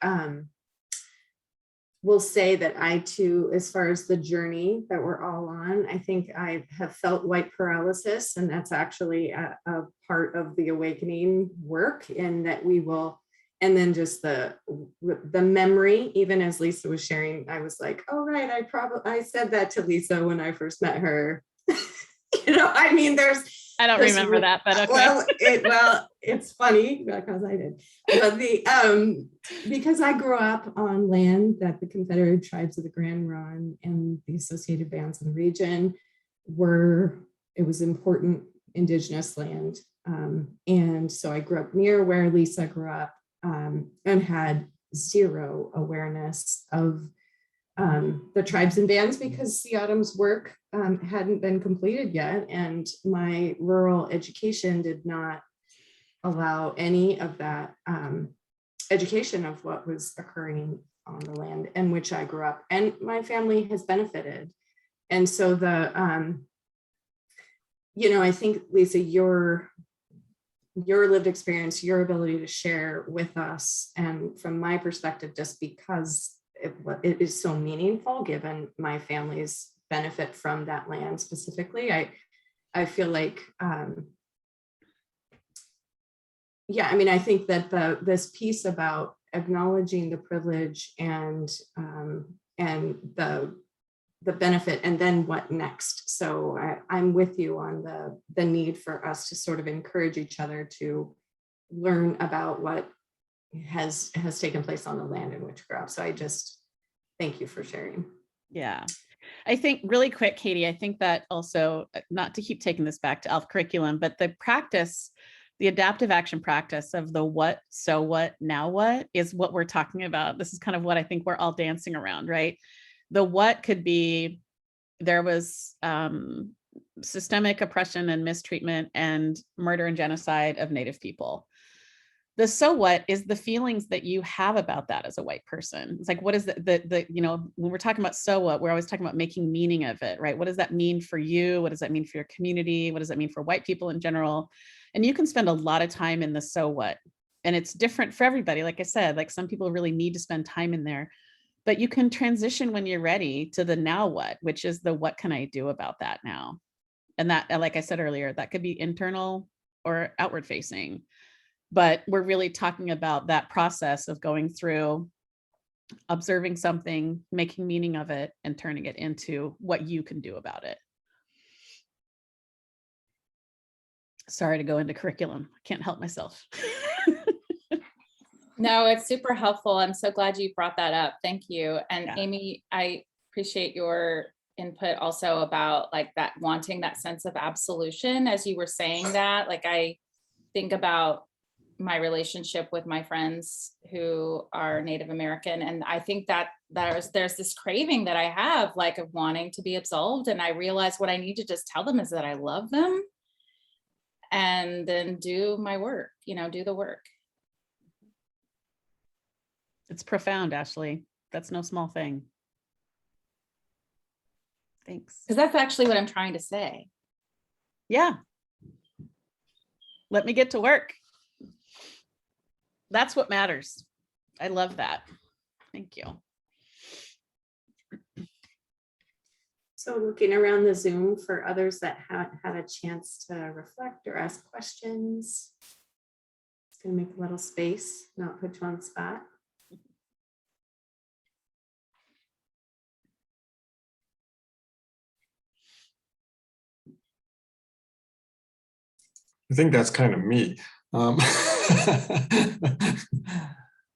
[SPEAKER 1] will say that I too, as far as the journey that we're all on, I think I have felt white paralysis, and that's actually a part of the awakening work, in that we will, and then just the memory, even as Lisa was sharing, I was like, oh, right, I said that to Lisa when I first met her. I mean,
[SPEAKER 2] I don't remember that, but okay.
[SPEAKER 1] Well, it's funny because I did. But because I grew up on land that the Confederated tribes of the Grand Ronde and the associated bands in the region it was important Indigenous land. And so I grew up near where Lisa grew up, and had zero awareness of the tribes and bands, because the Autumn's work hadn't been completed yet, and my rural education did not allow any of that education of what was occurring on the land in which I grew up, and my family has benefited. And so I think, Lisa, your lived experience, your ability to share with us, and from my perspective, just because it is so meaningful given my family's benefit from that land specifically, I feel like I think that this piece about acknowledging the privilege and the benefit, and then what next. So I'm with you on the need for us to sort of encourage each other to learn about what has taken place on the land in which we grew up. So I just thank you for sharing.
[SPEAKER 2] Yeah. I think really quick, Katie, I think that also, not to keep taking this back to ALF curriculum, but the practice, the adaptive action practice of the what, so what, now what, is what we're talking about. This is kind of what I think we're all dancing around, right? The what could be, there was systemic oppression and mistreatment and murder and genocide of Native people. The so what is the feelings that you have about that as a white person. It's like, what is the when we're talking about so what, we're always talking about making meaning of it, right? What does that mean for you? What does that mean for your community? What does that mean for white people in general? And you can spend a lot of time in the so what, and it's different for everybody. Like I said, like some people really need to spend time in there, but you can transition when you're ready to the now what, which is the what can I do about that now? And that, like I said earlier, that could be internal or outward facing. But we're really talking about that process of going through, observing something, making meaning of it, and turning it into what you can do about it. Sorry to go into curriculum. I can't help myself.
[SPEAKER 5] No, it's super helpful. I'm so glad you brought that up. Thank you. And
[SPEAKER 2] Yeah.
[SPEAKER 5] Amy, I appreciate your input also about like that, wanting that sense of absolution. As you were saying that, like I think about my relationship with my friends who are Native American. And I think that there's this craving that I have, like, of wanting to be absolved. And I realize what I need to just tell them is that I love them, and then do my work, do the work.
[SPEAKER 2] It's profound, Ashley. That's no small thing. Thanks.
[SPEAKER 5] Because that's actually what I'm trying to say.
[SPEAKER 2] Yeah. Let me get to work. That's what matters. I love that. Thank you.
[SPEAKER 1] So looking around the Zoom for others that haven't had a chance to reflect or ask questions. It's going to make a little space, not put you on the spot.
[SPEAKER 8] I think that's kind of me.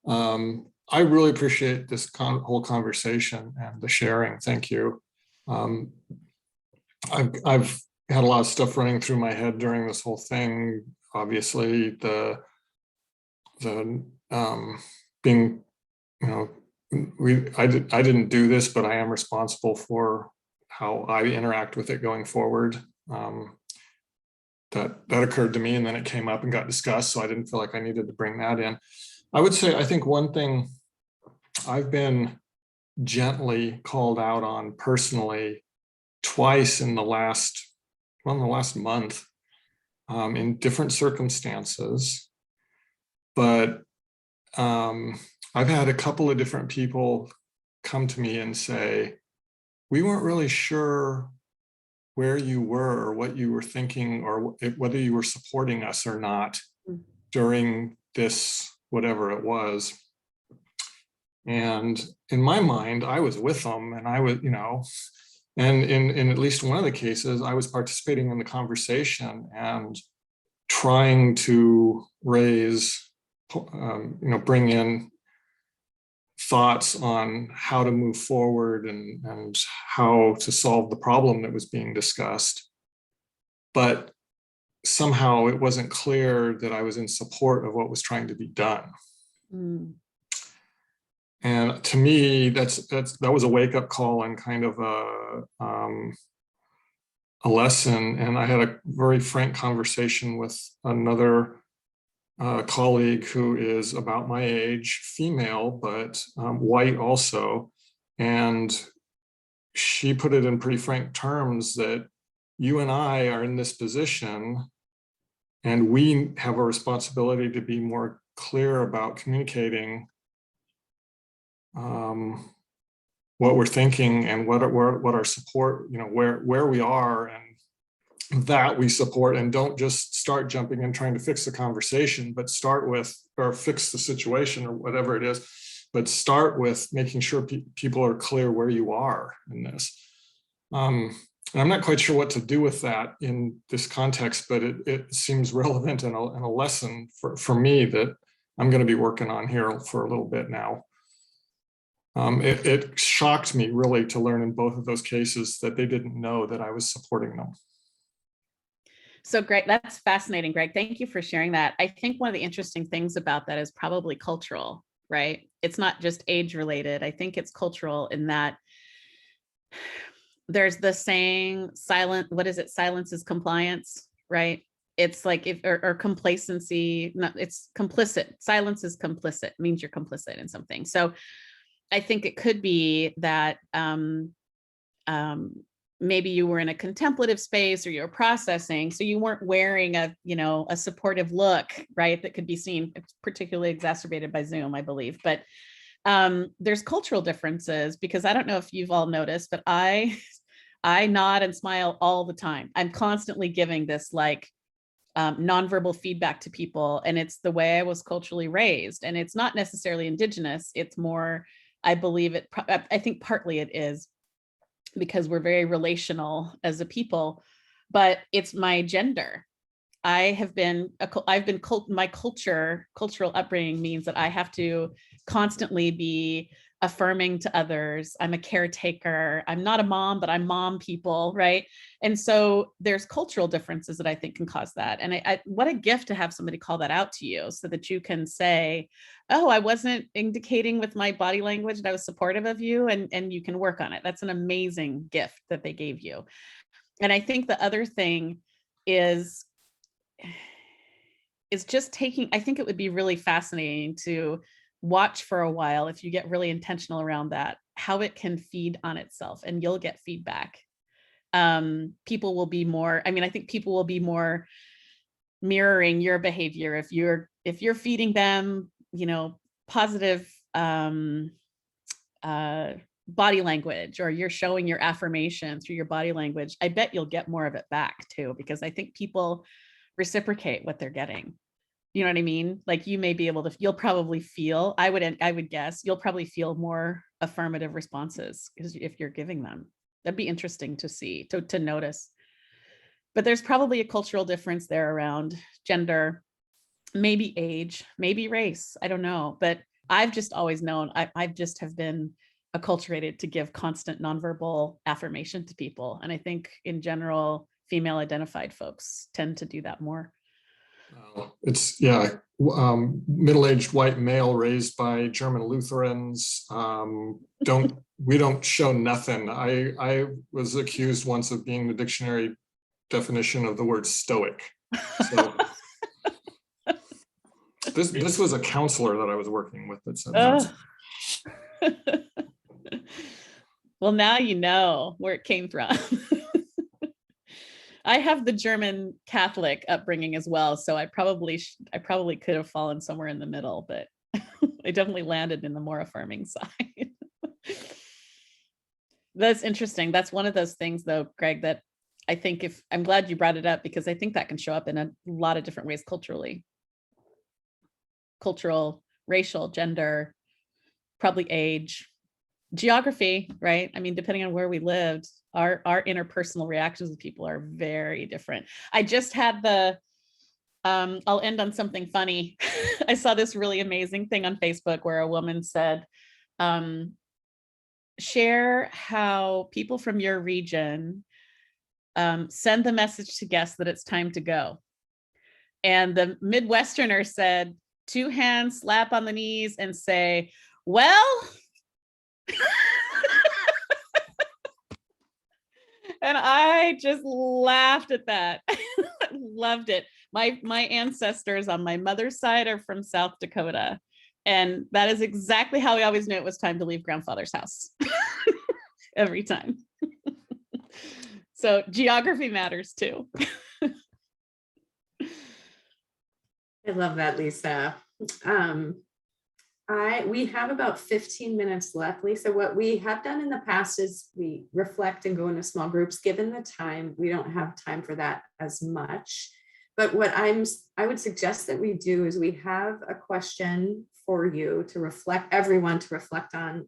[SPEAKER 8] I really appreciate this whole conversation and the sharing. Thank you. I've had a lot of stuff running through my head during this whole thing. Obviously, the being, I didn't do this, but I am responsible for how I interact with it going forward. that occurred to me, and then it came up and got discussed, so I didn't feel like I needed to bring that in. I would say, I think one thing I've been gently called out on personally twice in the last month, in different circumstances. But I've had a couple of different people come to me and say, we weren't really sure where you were or what you were thinking, or whether you were supporting us or not during this, whatever it was. And in my mind, I was with them, and I was, and in at least one of the cases, I was participating in the conversation and trying to raise, bring in thoughts on how to move forward and how to solve the problem that was being discussed. But somehow it wasn't clear that I was in support of what was trying to be done.
[SPEAKER 2] Mm.
[SPEAKER 8] And to me, that was a wake-up call and kind of a lesson. And I had a very frank conversation with another colleague who is about my age, female, but white also. And she put it in pretty frank terms that you and I are in this position, and we have a responsibility to be more clear about communicating what we're thinking and what our support, where we are, and that we support, and don't just start jumping in trying to fix the conversation, but start with, or fix the situation or whatever it is, but start with making sure people are clear where you are in this. And I'm not quite sure what to do with that in this context, but it seems relevant and a lesson for me that I'm going to be working on here for a little bit now. It shocked me really to learn in both of those cases that they didn't know that I was supporting them.
[SPEAKER 2] So great. That's fascinating, Greg. Thank you for sharing that. I think one of the interesting things about that is probably cultural, right? It's not just age related. I think it's cultural in that there's the saying, silence is compliance, right? It's like or complacency, no, it's complicit. Silence is complicit, means you're complicit in something. So I think it could be that maybe you were in a contemplative space, or you're processing, so you weren't wearing a supportive look, right? That could be seen. It's particularly exacerbated by Zoom, I believe. But there's cultural differences, because I don't know if you've all noticed, but I nod and smile all the time. I'm constantly giving this nonverbal feedback to people, and it's the way I was culturally raised. And it's not necessarily Indigenous. It's more, I believe I think partly it is because we're very relational as a people, but it's my gender. My cultural upbringing means that I have to constantly be affirming to others. I'm a caretaker. I'm not a mom, but I'm mom people, right? And so there's cultural differences that I think can cause that. And what a gift to have somebody call that out to you, so that you can say, oh, I wasn't indicating with my body language that I was supportive of you, and you can work on it. That's an amazing gift that they gave you. And I think the other thing is just I think it would be really fascinating to watch for a while, if you get really intentional around that, how it can feed on itself, and you'll get feedback. People will be more, I think people will be more mirroring your behavior if you're feeding them, positive body language, or you're showing your affirmation through your body language. I bet you'll get more of it back too, because I think people reciprocate what they're getting. You know what I mean? Like, you may be able to, you'll probably feel, I would guess, you'll probably feel more affirmative responses if you're giving them. That'd be interesting to see, to notice. But there's probably a cultural difference there around gender, maybe age, maybe race. I don't know. But I've just always known, I just have been acculturated to give constant nonverbal affirmation to people. And I think in general, female identified folks tend to do that more.
[SPEAKER 8] It's, yeah, middle-aged white male raised by German Lutherans. We don't show nothing. I was accused once of being the dictionary definition of the word stoic. So this was a counselor that I was working with that said that.
[SPEAKER 2] Ugh. Well, now you know where it came from. I have the German Catholic upbringing as well, so I probably could have fallen somewhere in the middle, but I definitely landed in the more affirming side. That's interesting. That's one of those things, though, Greg, that I think I'm glad you brought it up, because I think that can show up in a lot of different ways culturally. Cultural, racial, gender, probably age, geography, right? I mean, depending on where we lived, our interpersonal reactions with people are very different. I just had I'll end on something funny. I saw this really amazing thing on Facebook where a woman said, share how people from your region send the message to guests that it's time to go. And the Midwesterner said, 2 hands, slap on the knees and say, well, and I just laughed at that. Loved it. My ancestors on my mother's side are from South Dakota. And that is exactly how we always knew it was time to leave grandfather's house. Every time. So geography matters too.
[SPEAKER 1] I love that, Lisa. We have about 15 minutes left, Lisa. What we have done in the past is we reflect and go into small groups. Given the time, we don't have time for that as much. But what I would suggest that we do is we have a question for you to reflect, everyone to reflect on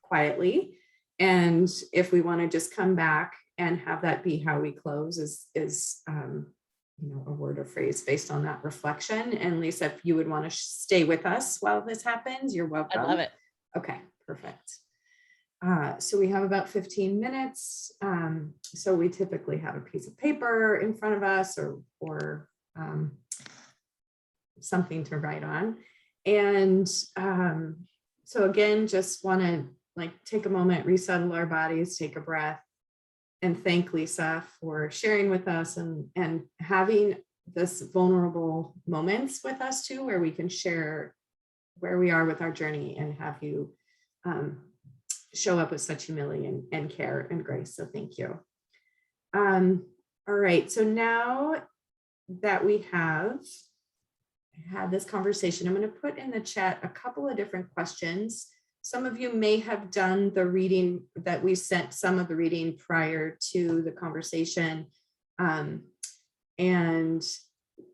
[SPEAKER 1] quietly. And if we want to just come back and have that be how we close is a word or phrase based on that reflection. And Lisa, if you would want to stay with us while this happens, you're welcome.
[SPEAKER 2] I love it.
[SPEAKER 1] Okay, perfect. So we have about 15 minutes. So we typically have a piece of paper in front of us or something to write on. And so again, just want to take a moment, resettle our bodies, take a breath, and thank Lisa for sharing with us and having this vulnerable moments with us too, where we can share where we are with our journey and have you show up with such humility and care and grace. So thank you. All right, so now that we have had this conversation, I'm going to put in the chat a couple of different questions. Some of you may have done the reading that we sent, some of the reading prior to the conversation. And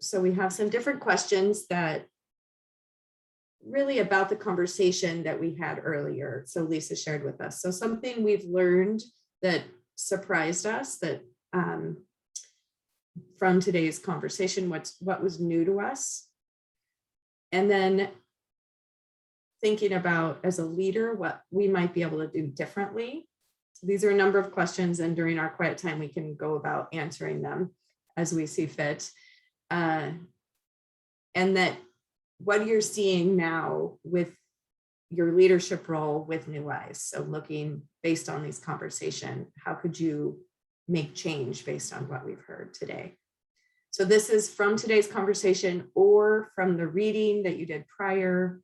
[SPEAKER 1] so we have some different questions that really about the conversation that we had earlier. So Lisa shared with us. So something we've learned that surprised us that from today's conversation, what was new to us. And then thinking about as a leader, what we might be able to do differently. So these are a number of questions, and during our quiet time, we can go about answering them as we see fit. And that what you're seeing now with your leadership role with New Eyes. So looking based on these conversations, how could you make change based on what we've heard today? So this is from today's conversation or from the reading that you did prior.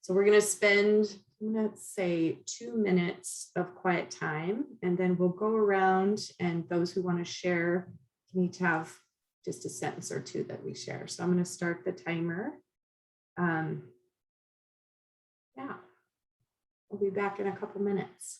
[SPEAKER 1] So we're going to spend, I'm going to say 2 minutes of quiet time, and then we'll go around, and those who want to share can each have just a sentence or two that we share. So I'm going to start the timer. Yeah, we'll be back in a couple minutes.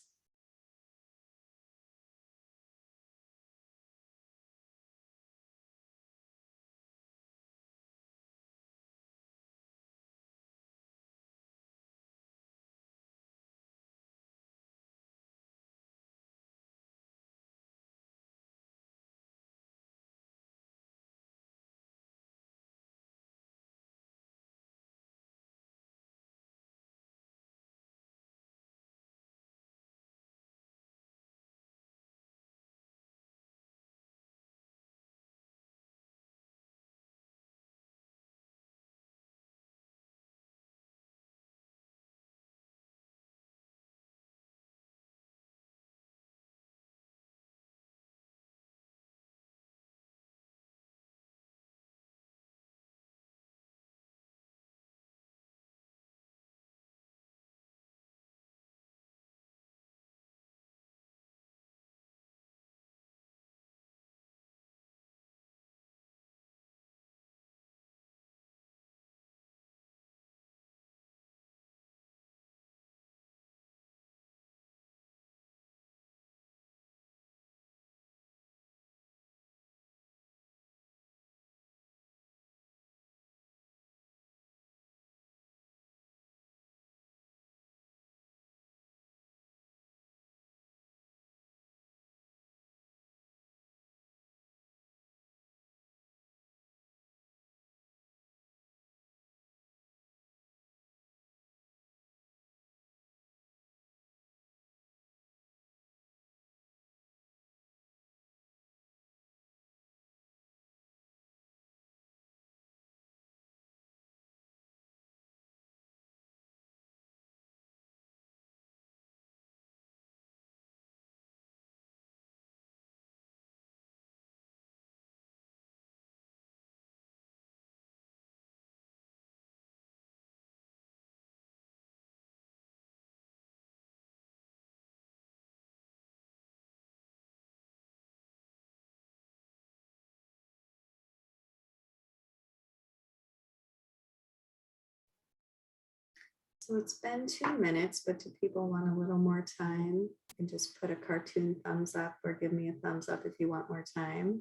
[SPEAKER 1] So it's been 2 minutes, but do people want a little more time? You can just put a cartoon thumbs up or give me a thumbs up if you want more time.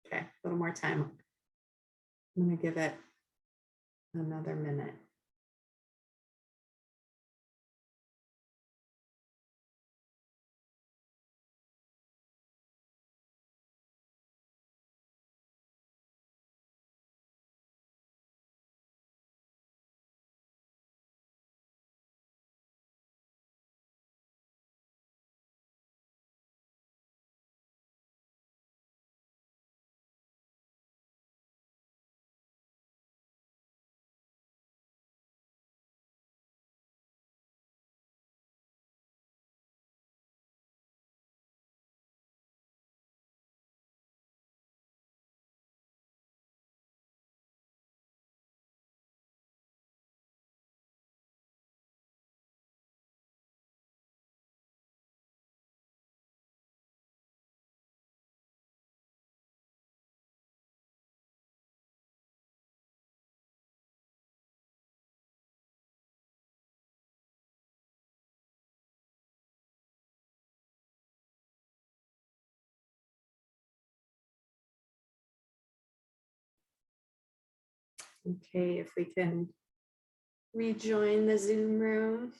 [SPEAKER 1] Okay, a little more time. I'm gonna give it another minute. Okay, if we can rejoin the Zoom room.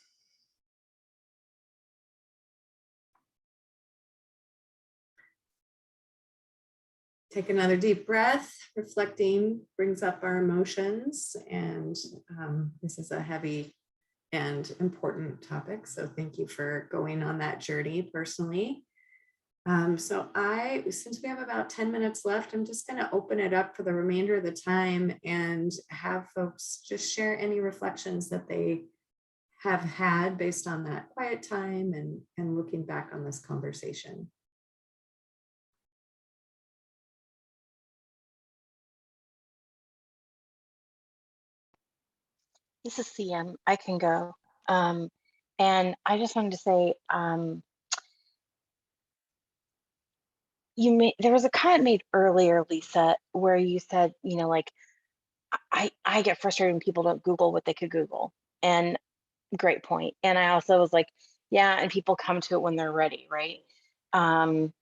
[SPEAKER 1] Take another deep breath. Reflecting brings up our emotions, and this is a heavy and important topic. So thank you for going on that journey personally. Since we have about 10 minutes left, I'm just going to open it up for the remainder of the time and have folks just share any reflections that they have had based on that quiet time and looking back on this conversation.
[SPEAKER 4] This is CM. I can go. And I just wanted to say, there was a comment made earlier, Lisa, where you said, like, I get frustrated when people don't Google what they could Google. And great point. And I also was like, yeah, and people come to it when they're ready, right? And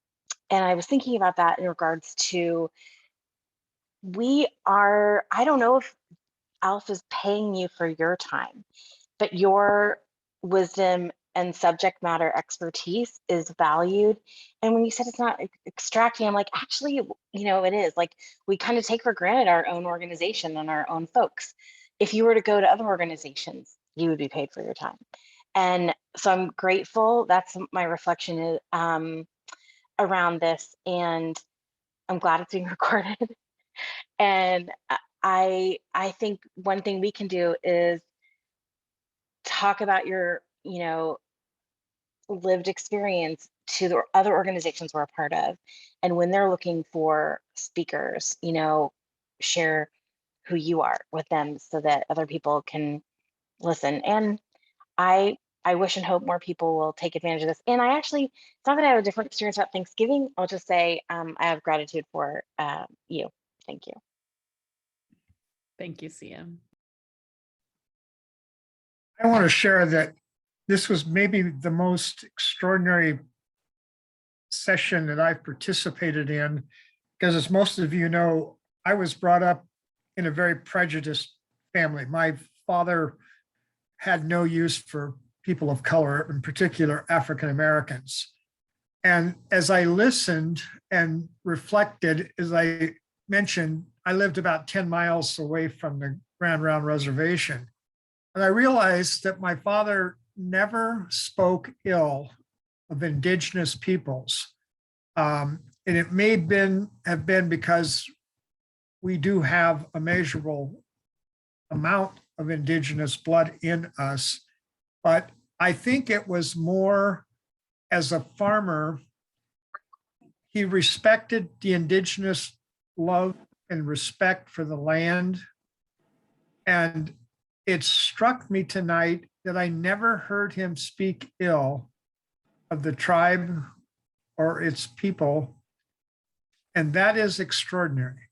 [SPEAKER 4] I was thinking about that in regards to, I don't know if ALF is paying you for your time, but your wisdom and subject matter expertise is valued. And when you said it's not extracting, I'm like, actually, it is. Like, we kind of take for granted our own organization and our own folks. If you were to go to other organizations, you would be paid for your time. And so I'm grateful. That's my reflection is, around this. And I'm glad it's being recorded. And I think one thing we can do is talk about your, lived experience to the other organizations we're a part of. And when they're looking for speakers, share who you are with them so that other people can listen. And I wish and hope more people will take advantage of this. And it's not that I have a different experience about Thanksgiving. I'll just say I have gratitude for you. Thank you.
[SPEAKER 2] Thank you, CM.
[SPEAKER 3] I want to share that this was maybe the most extraordinary session that I've participated in, because as most of you know, I was brought up in a very prejudiced family. My father had no use for people of color, in particular African Americans. And as I listened and reflected, as I mentioned, I lived about 10 miles away from the Grand Round Reservation. And I realized that my father never spoke ill of Indigenous peoples. And it may have been because we do have a measurable amount of Indigenous blood in us. But I think it was more as a farmer, he respected the Indigenous love and respect for the land. And it struck me tonight that I never heard him speak ill of the tribe or its people. And that is extraordinary.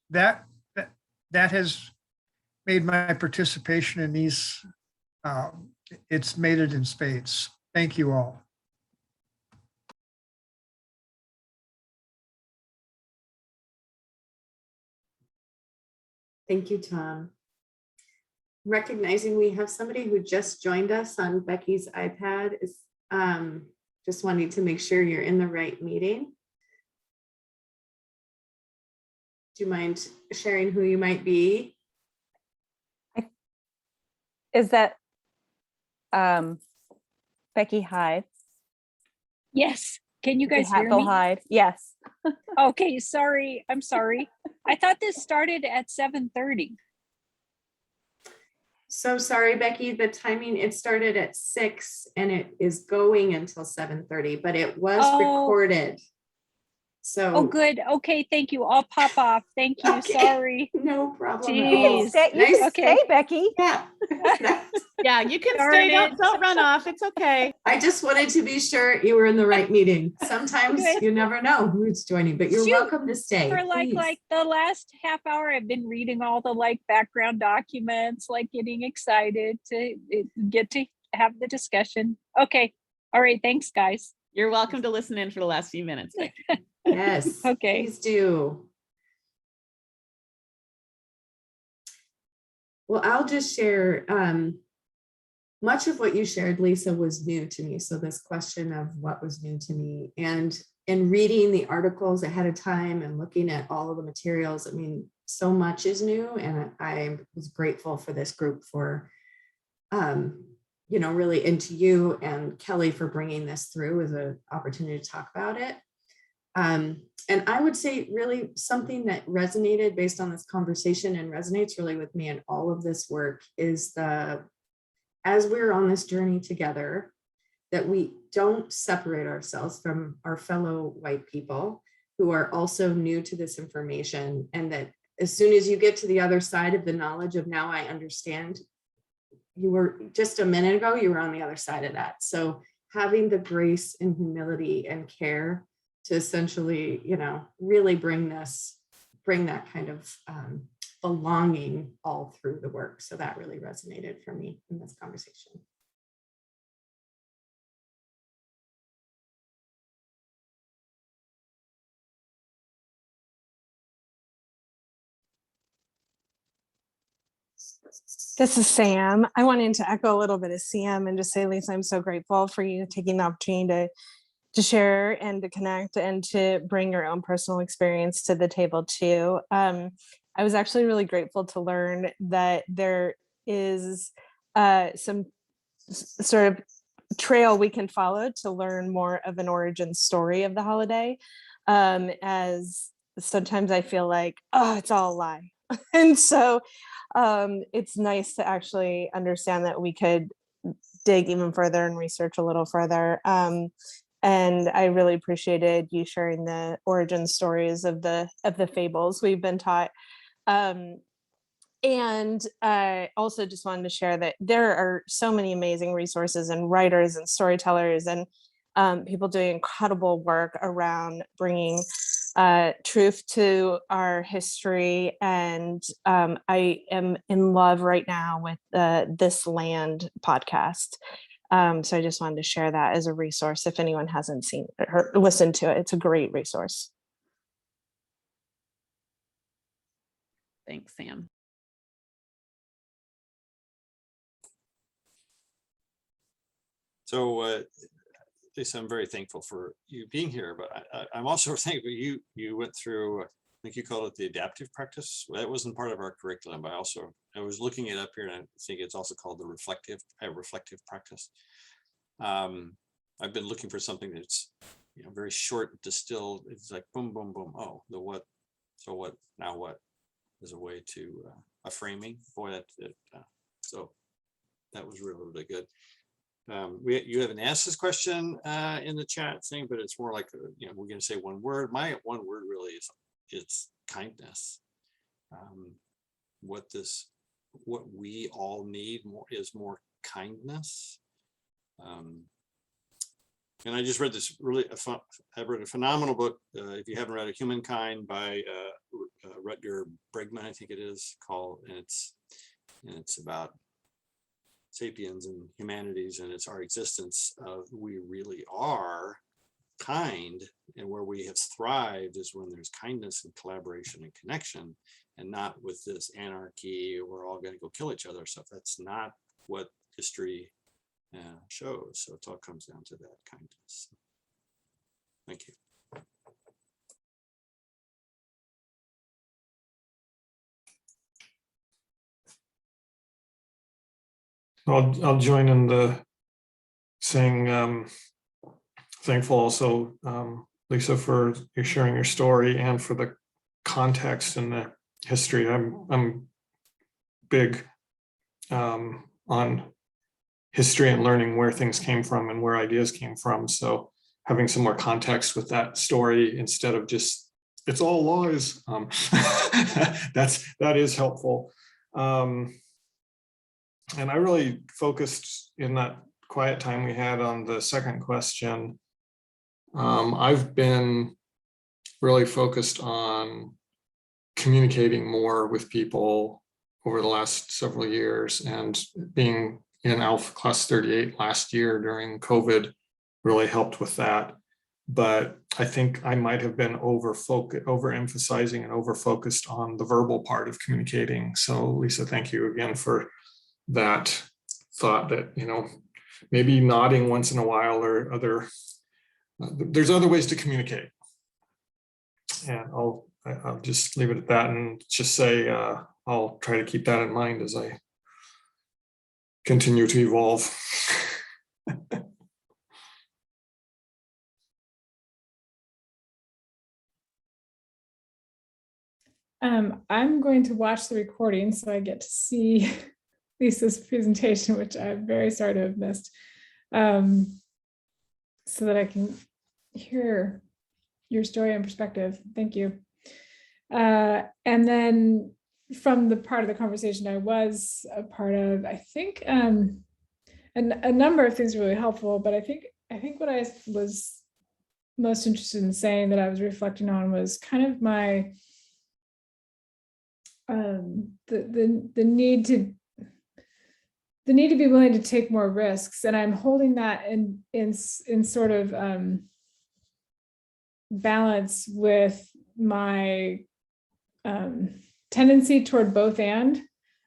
[SPEAKER 3] That has made my participation in these, it's made it in spades. Thank you all.
[SPEAKER 1] Thank you, Tom. Recognizing we have somebody who just joined us on Becky's iPad, is just wanting to make sure you're in the right meeting. Do you mind sharing who you might be?
[SPEAKER 9] Is that Becky Hyde?
[SPEAKER 10] Yes. Can you guys hear
[SPEAKER 9] Hatfield
[SPEAKER 10] me?
[SPEAKER 9] Hyde. Yes.
[SPEAKER 10] Okay, sorry. I'm sorry. I thought this started at 7:30.
[SPEAKER 1] So sorry, Becky, the timing, it started at 6 and it is going until 7:30, but it was
[SPEAKER 10] Oh.
[SPEAKER 1] recorded. So.
[SPEAKER 10] Oh, good. Okay, thank you. I'll pop off. Thank you.
[SPEAKER 1] Okay.
[SPEAKER 10] Sorry.
[SPEAKER 1] No problem. at
[SPEAKER 9] You
[SPEAKER 1] all.
[SPEAKER 9] can stay, you
[SPEAKER 1] Nice.
[SPEAKER 9] can
[SPEAKER 10] Okay.
[SPEAKER 9] stay, Becky.
[SPEAKER 1] Yeah.
[SPEAKER 2] Yeah, you can
[SPEAKER 10] Darn
[SPEAKER 2] stay.
[SPEAKER 10] it.
[SPEAKER 2] Don't run off. It's okay.
[SPEAKER 1] I just wanted to be sure you were in the right meeting. Sometimes
[SPEAKER 10] Good.
[SPEAKER 1] you never know who's joining, but you're
[SPEAKER 10] Shoot.
[SPEAKER 1] welcome to stay.
[SPEAKER 10] For
[SPEAKER 1] please.
[SPEAKER 10] like the last half hour, I've been reading all the background documents, getting excited to get to have the discussion. Okay. All right. Thanks, guys.
[SPEAKER 2] You're welcome to listen in for the last few minutes. Becky.
[SPEAKER 1] Yes.
[SPEAKER 10] Okay.
[SPEAKER 1] Please do. Well, I'll just share, much of what you shared, Lisa, was new to me. So this question of what was new to me, and in reading the articles ahead of time and looking at all of the materials, I mean, so much is new, and I was grateful for this group for, really, and to you and Kelly for bringing this through as an opportunity to talk about it. And I would say really something that resonated based on this conversation and resonates really with me in all of this work is as we're on this journey together, that we don't separate ourselves from our fellow white people who are also new to this information. And that as soon as you get to the other side of the knowledge of now I understand, you were just a minute ago, you were on the other side of that. So having the grace and humility and care to essentially, really bring that kind of belonging all through the work. So that really resonated for me in this conversation.
[SPEAKER 11] This is Sam. I wanted to echo a little bit of Sam and just say, Lisa, I'm so grateful for you taking the opportunity to share and to connect and to bring your own personal experience to the table too. I was actually really grateful to learn that there is some sort of trail we can follow to learn more of an origin story of the holiday. As sometimes I feel like, oh, it's all a lie. And so it's nice to actually understand that we could dig even further and research a little further. And I really appreciated you sharing the origin stories of the fables we've been taught. And I also just wanted to share that there are so many amazing resources and writers and storytellers and people doing incredible work around bringing truth to our history. And I am in love right now with This Land podcast. So I just wanted to share that as a resource. If anyone hasn't seen or listened to it, it's a great resource.
[SPEAKER 2] Thanks, Sam.
[SPEAKER 6] So, Lisa, I'm very thankful for you being here, but I'm also thankful you went through, I think you called it the adaptive practice. Well, that wasn't part of our curriculum, but I was looking it up here, and I think it's also called the reflective practice. I've been looking for something that's very short, distilled. It's like boom, boom, boom. Oh, the what? So what? Now what? As a way to a framing. Boy, so that was really, really good. You haven't asked this question in the chat thing, but it's more like we're going to say one word. My one word really is it's kindness. What we all need more is more kindness. And I just read this I read a phenomenal book. If you haven't read it, Humankind by Rutger Bregman, I think it is called, and and it's about sapiens and humanities, and it's our existence of we really are kind, and where we have thrived is when there's kindness and collaboration and connection, and not with this anarchy, we're all going to go kill each other stuff. That's not what history shows. So it all comes down to that kindness. Thank you.
[SPEAKER 8] I'll join in the saying thankful also, Lisa, for you sharing your story and for the context and the history. I'm big on history and learning where things came from and where ideas came from. So having some more context with that story instead of just it's all lies, that is helpful. And I really focused in that quiet time we had on the second question. I've been really focused on communicating more with people over the last several years, and being in ALF Class 38 last year during COVID really helped with that. But I think I might have been overemphasizing and over-focused on the verbal part of communicating. So Lisa, thank you again for that thought that, you know, maybe nodding once in a while or there's other ways to communicate. And I'll just leave it at that and just say I'll try to keep that in mind as I continue to evolve.
[SPEAKER 7] I'm going to watch the recording so I get to see Lisa's presentation, which I'm very sorry to have missed, so that I can hear your story and perspective. Thank you. And then from the part of the conversation I was a part of, I think a number of things are really helpful, but I think what I was most interested in saying that I was reflecting on was kind of my the need to be willing to take more risks, and I'm holding that in sort of balance with my tendency toward both and,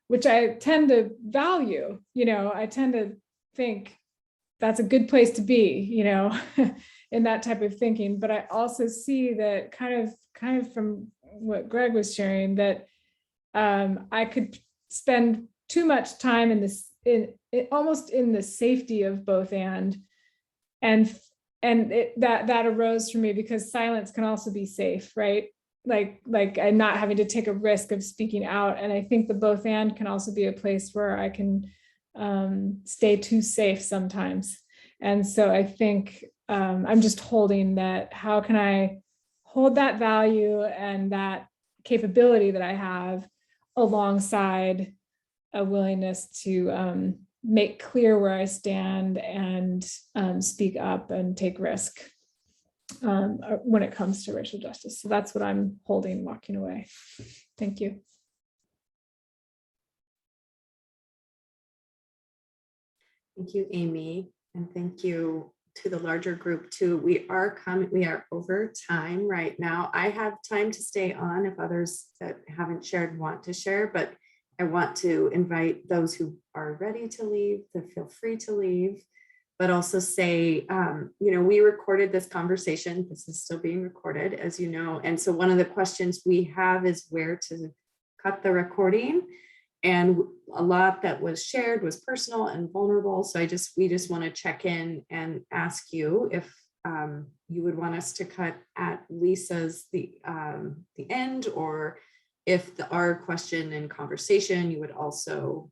[SPEAKER 7] which I tend to value. You know, I tend to think that's a good place to be, you know, in that type of thinking. But I also see that kind of from what Greg was sharing, that I could spend too much time in this, almost in the safety of both and that arose for me because silence can also be safe, right? Like I'm not having to take a risk of speaking out. And I think the both and can also be a place where I can stay too safe sometimes. And so I think I'm just holding that. How can I hold that value and that capability that I have alongside a willingness to make clear where I stand and speak up and take risk when it comes to racial justice. So that's what I'm holding, walking away. Thank you.
[SPEAKER 1] Thank you, Amy, and thank you to the larger group too. We are over time right now. I have time to stay on if others that haven't shared want to share, but I want to invite those who are ready to leave to feel free to leave, but also say, you know, we recorded this conversation. This is still being recorded, as you know. And so one of the questions we have is where to cut the recording. And a lot that was shared was personal and vulnerable. So we just want to check in and ask you if you would want us to cut at Lisa's the end, or if our question and conversation you would also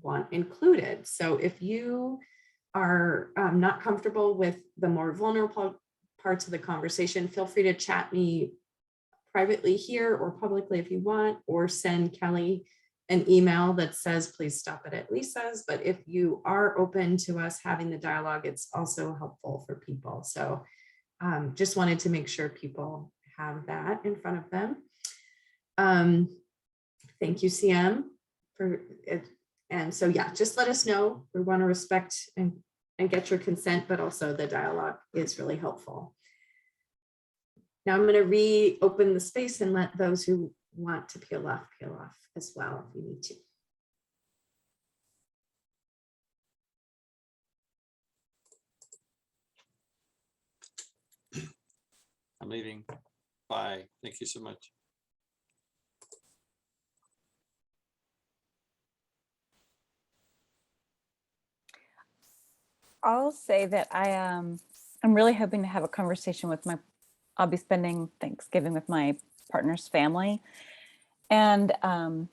[SPEAKER 1] want included. So if you are not comfortable with the more vulnerable parts of the conversation, feel free to chat me privately here or publicly if you want, or send Kelly an email that says, please stop it at Lisa's. But if you are open to us having the dialogue, it's also helpful for people. So just wanted to make sure people have that in front of them. Thank you, CM. for it. And so, yeah, just let us know. We want to respect and get your consent, but also the dialogue is really helpful. Now I'm going to reopen the space and let those who want to peel off as well if you need to.
[SPEAKER 6] I'm leaving. Bye. Thank you so much.
[SPEAKER 9] I'll say that I'm really hoping to have a conversation with I'll be spending Thanksgiving with my partner's family, and I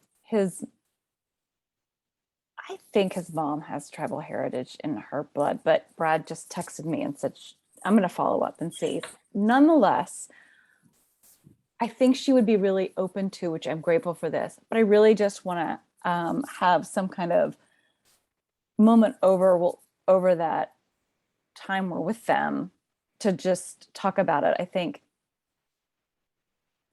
[SPEAKER 9] think his mom has tribal heritage in her blood, but Brad just texted me and said, I'm going to follow up and see. Nonetheless, I think she would be really open to, which I'm grateful for this, but I really just want to have some kind of moment over that time we're with them to just talk about it. I think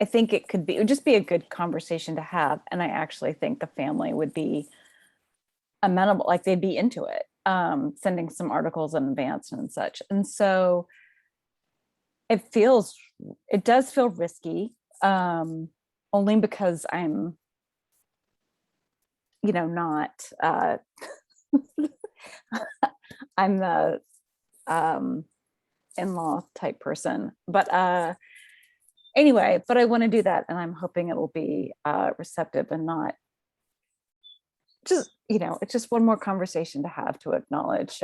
[SPEAKER 9] it would just be a good conversation to have. And I actually think the family would be amenable, like they'd be into it, sending some articles in advance and such. And so it does feel risky, only because I'm, not, I'm the in-law type person, but anyway, but I want to do that, and I'm hoping it will be receptive and not just, it's just one more conversation to have to acknowledge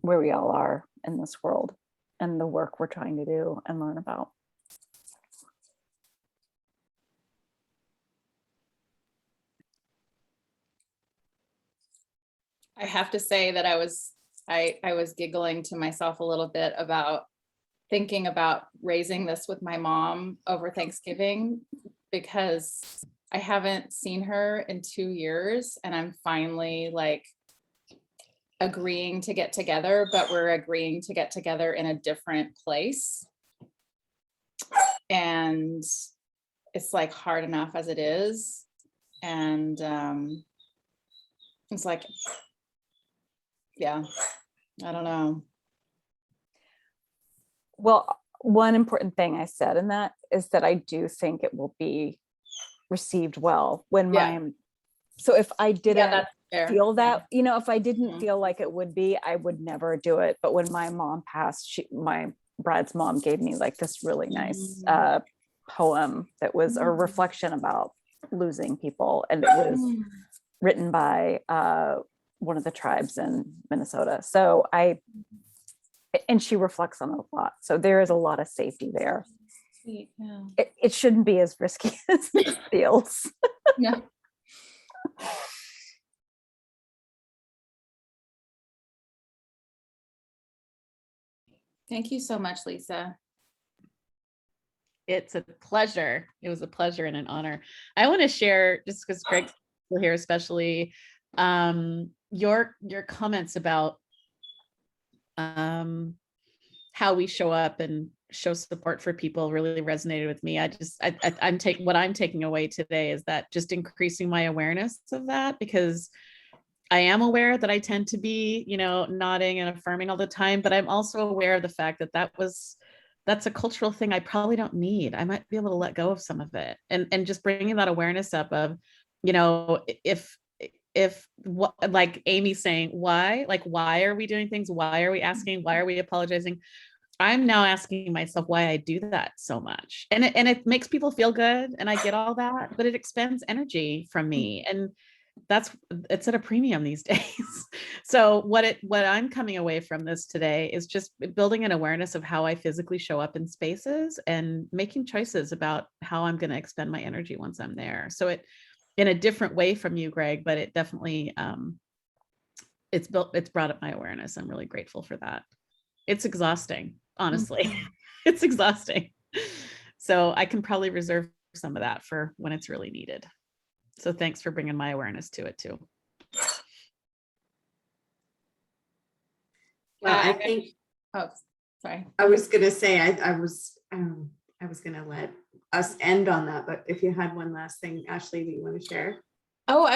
[SPEAKER 9] where we all are in this world and the work we're trying to do and learn about.
[SPEAKER 2] I have to say that I was giggling to myself a little bit about thinking about raising this with my mom over Thanksgiving, because I haven't seen her in 2 years, and I'm finally like agreeing to get together, but we're agreeing to get together in a different place. And it's like hard enough as it is. And it's like, yeah, I don't know.
[SPEAKER 9] Well, one important thing I said in that is that I do think it will be received well when so if I didn't feel that, if I didn't feel like it would be, I would never do it. But when my mom passed, Brad's mom gave me like this really nice poem that was a reflection about losing people. And it was written by one of the tribes in Minnesota. So and she reflects on it a lot. So there is a lot of safety there.
[SPEAKER 2] Yeah.
[SPEAKER 9] It shouldn't be as risky as it feels.
[SPEAKER 2] Yeah. Thank you so much, Lisa. It's a pleasure. It was a pleasure and an honor. I want to share, just because Greg's here especially, your comments about how we show up and show support for people really resonated with me. What I'm taking away today is that just increasing my awareness of that, because I am aware that I tend to be, nodding and affirming all the time, but I'm also aware of the fact that that's a cultural thing I probably don't need. I might be able to let go of some of it, and just bringing that awareness up of, if what, like Amy saying, why are we doing things? Why are we asking? Why are we apologizing? I'm now asking myself why I do that so much. And it makes people feel good. And I get all that, but it expends energy from me. And it's at a premium these days. So what I'm coming away from this today is just building an awareness of how I physically show up in spaces and making choices about how I'm going to expend my energy once I'm there. So it, in a different way from you, Greg, but it definitely, it's brought up my awareness. I'm really grateful for that. It's exhausting, honestly. It's exhausting. So I can probably reserve some of that for when it's really needed. So thanks for bringing my awareness to it too.
[SPEAKER 1] Well, I think,
[SPEAKER 2] oh, sorry.
[SPEAKER 1] I was going to say, I was going to let us end on that, but if you had one last thing, Ashley, that you want to share?
[SPEAKER 5] Oh,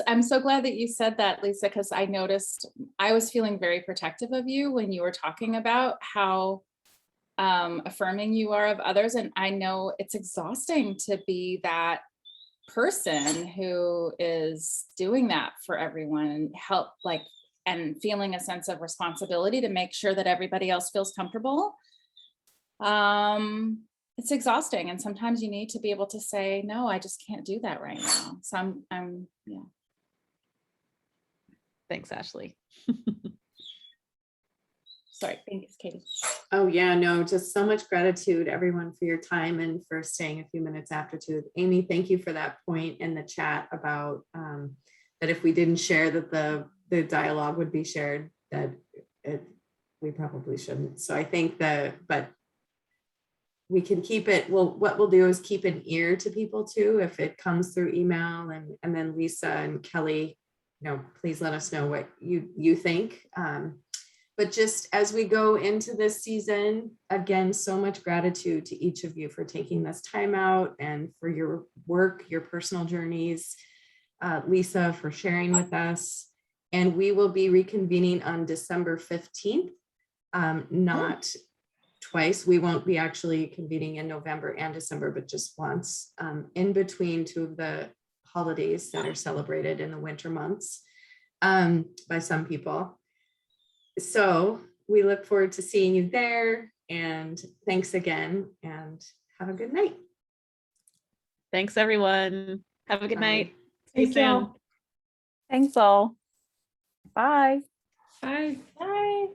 [SPEAKER 5] I'm so glad that you said that, Lisa, because I noticed I was feeling very protective of you when you were talking about how affirming you are of others. And I know it's exhausting to be that person who is doing that for everyone and and feeling a sense of responsibility to make sure that everybody else feels comfortable. It's exhausting, and sometimes you need to be able to say, no, I just can't do that right now. So yeah.
[SPEAKER 2] Thanks, Ashley.
[SPEAKER 5] Sorry, thanks, Katie.
[SPEAKER 1] Oh yeah, no, just so much gratitude, everyone, for your time and for staying a few minutes after too. Amy, thank you for that point in the chat about that if we didn't share that the dialogue would be shared, that we probably shouldn't. So I think but we can keep it, well, what we'll do is keep an ear to people too, if it comes through email, and then Lisa and Kelly, please let us know what you think. But just as we go into this season, again, so much gratitude to each of you for taking this time out and for your work, your personal journeys. Lisa, for sharing with us. And we will be reconvening on December 15th, not twice. We won't be actually convening in November and December, but just once, in between two of the holidays that are celebrated in the winter months by some people. So we look forward to seeing you there, and thanks again, and have a good night.
[SPEAKER 2] Thanks, everyone. Have a good night. See you
[SPEAKER 7] Thank
[SPEAKER 2] soon.
[SPEAKER 7] y'all.
[SPEAKER 9] Thanks all. Bye.
[SPEAKER 7] Bye.
[SPEAKER 5] Bye.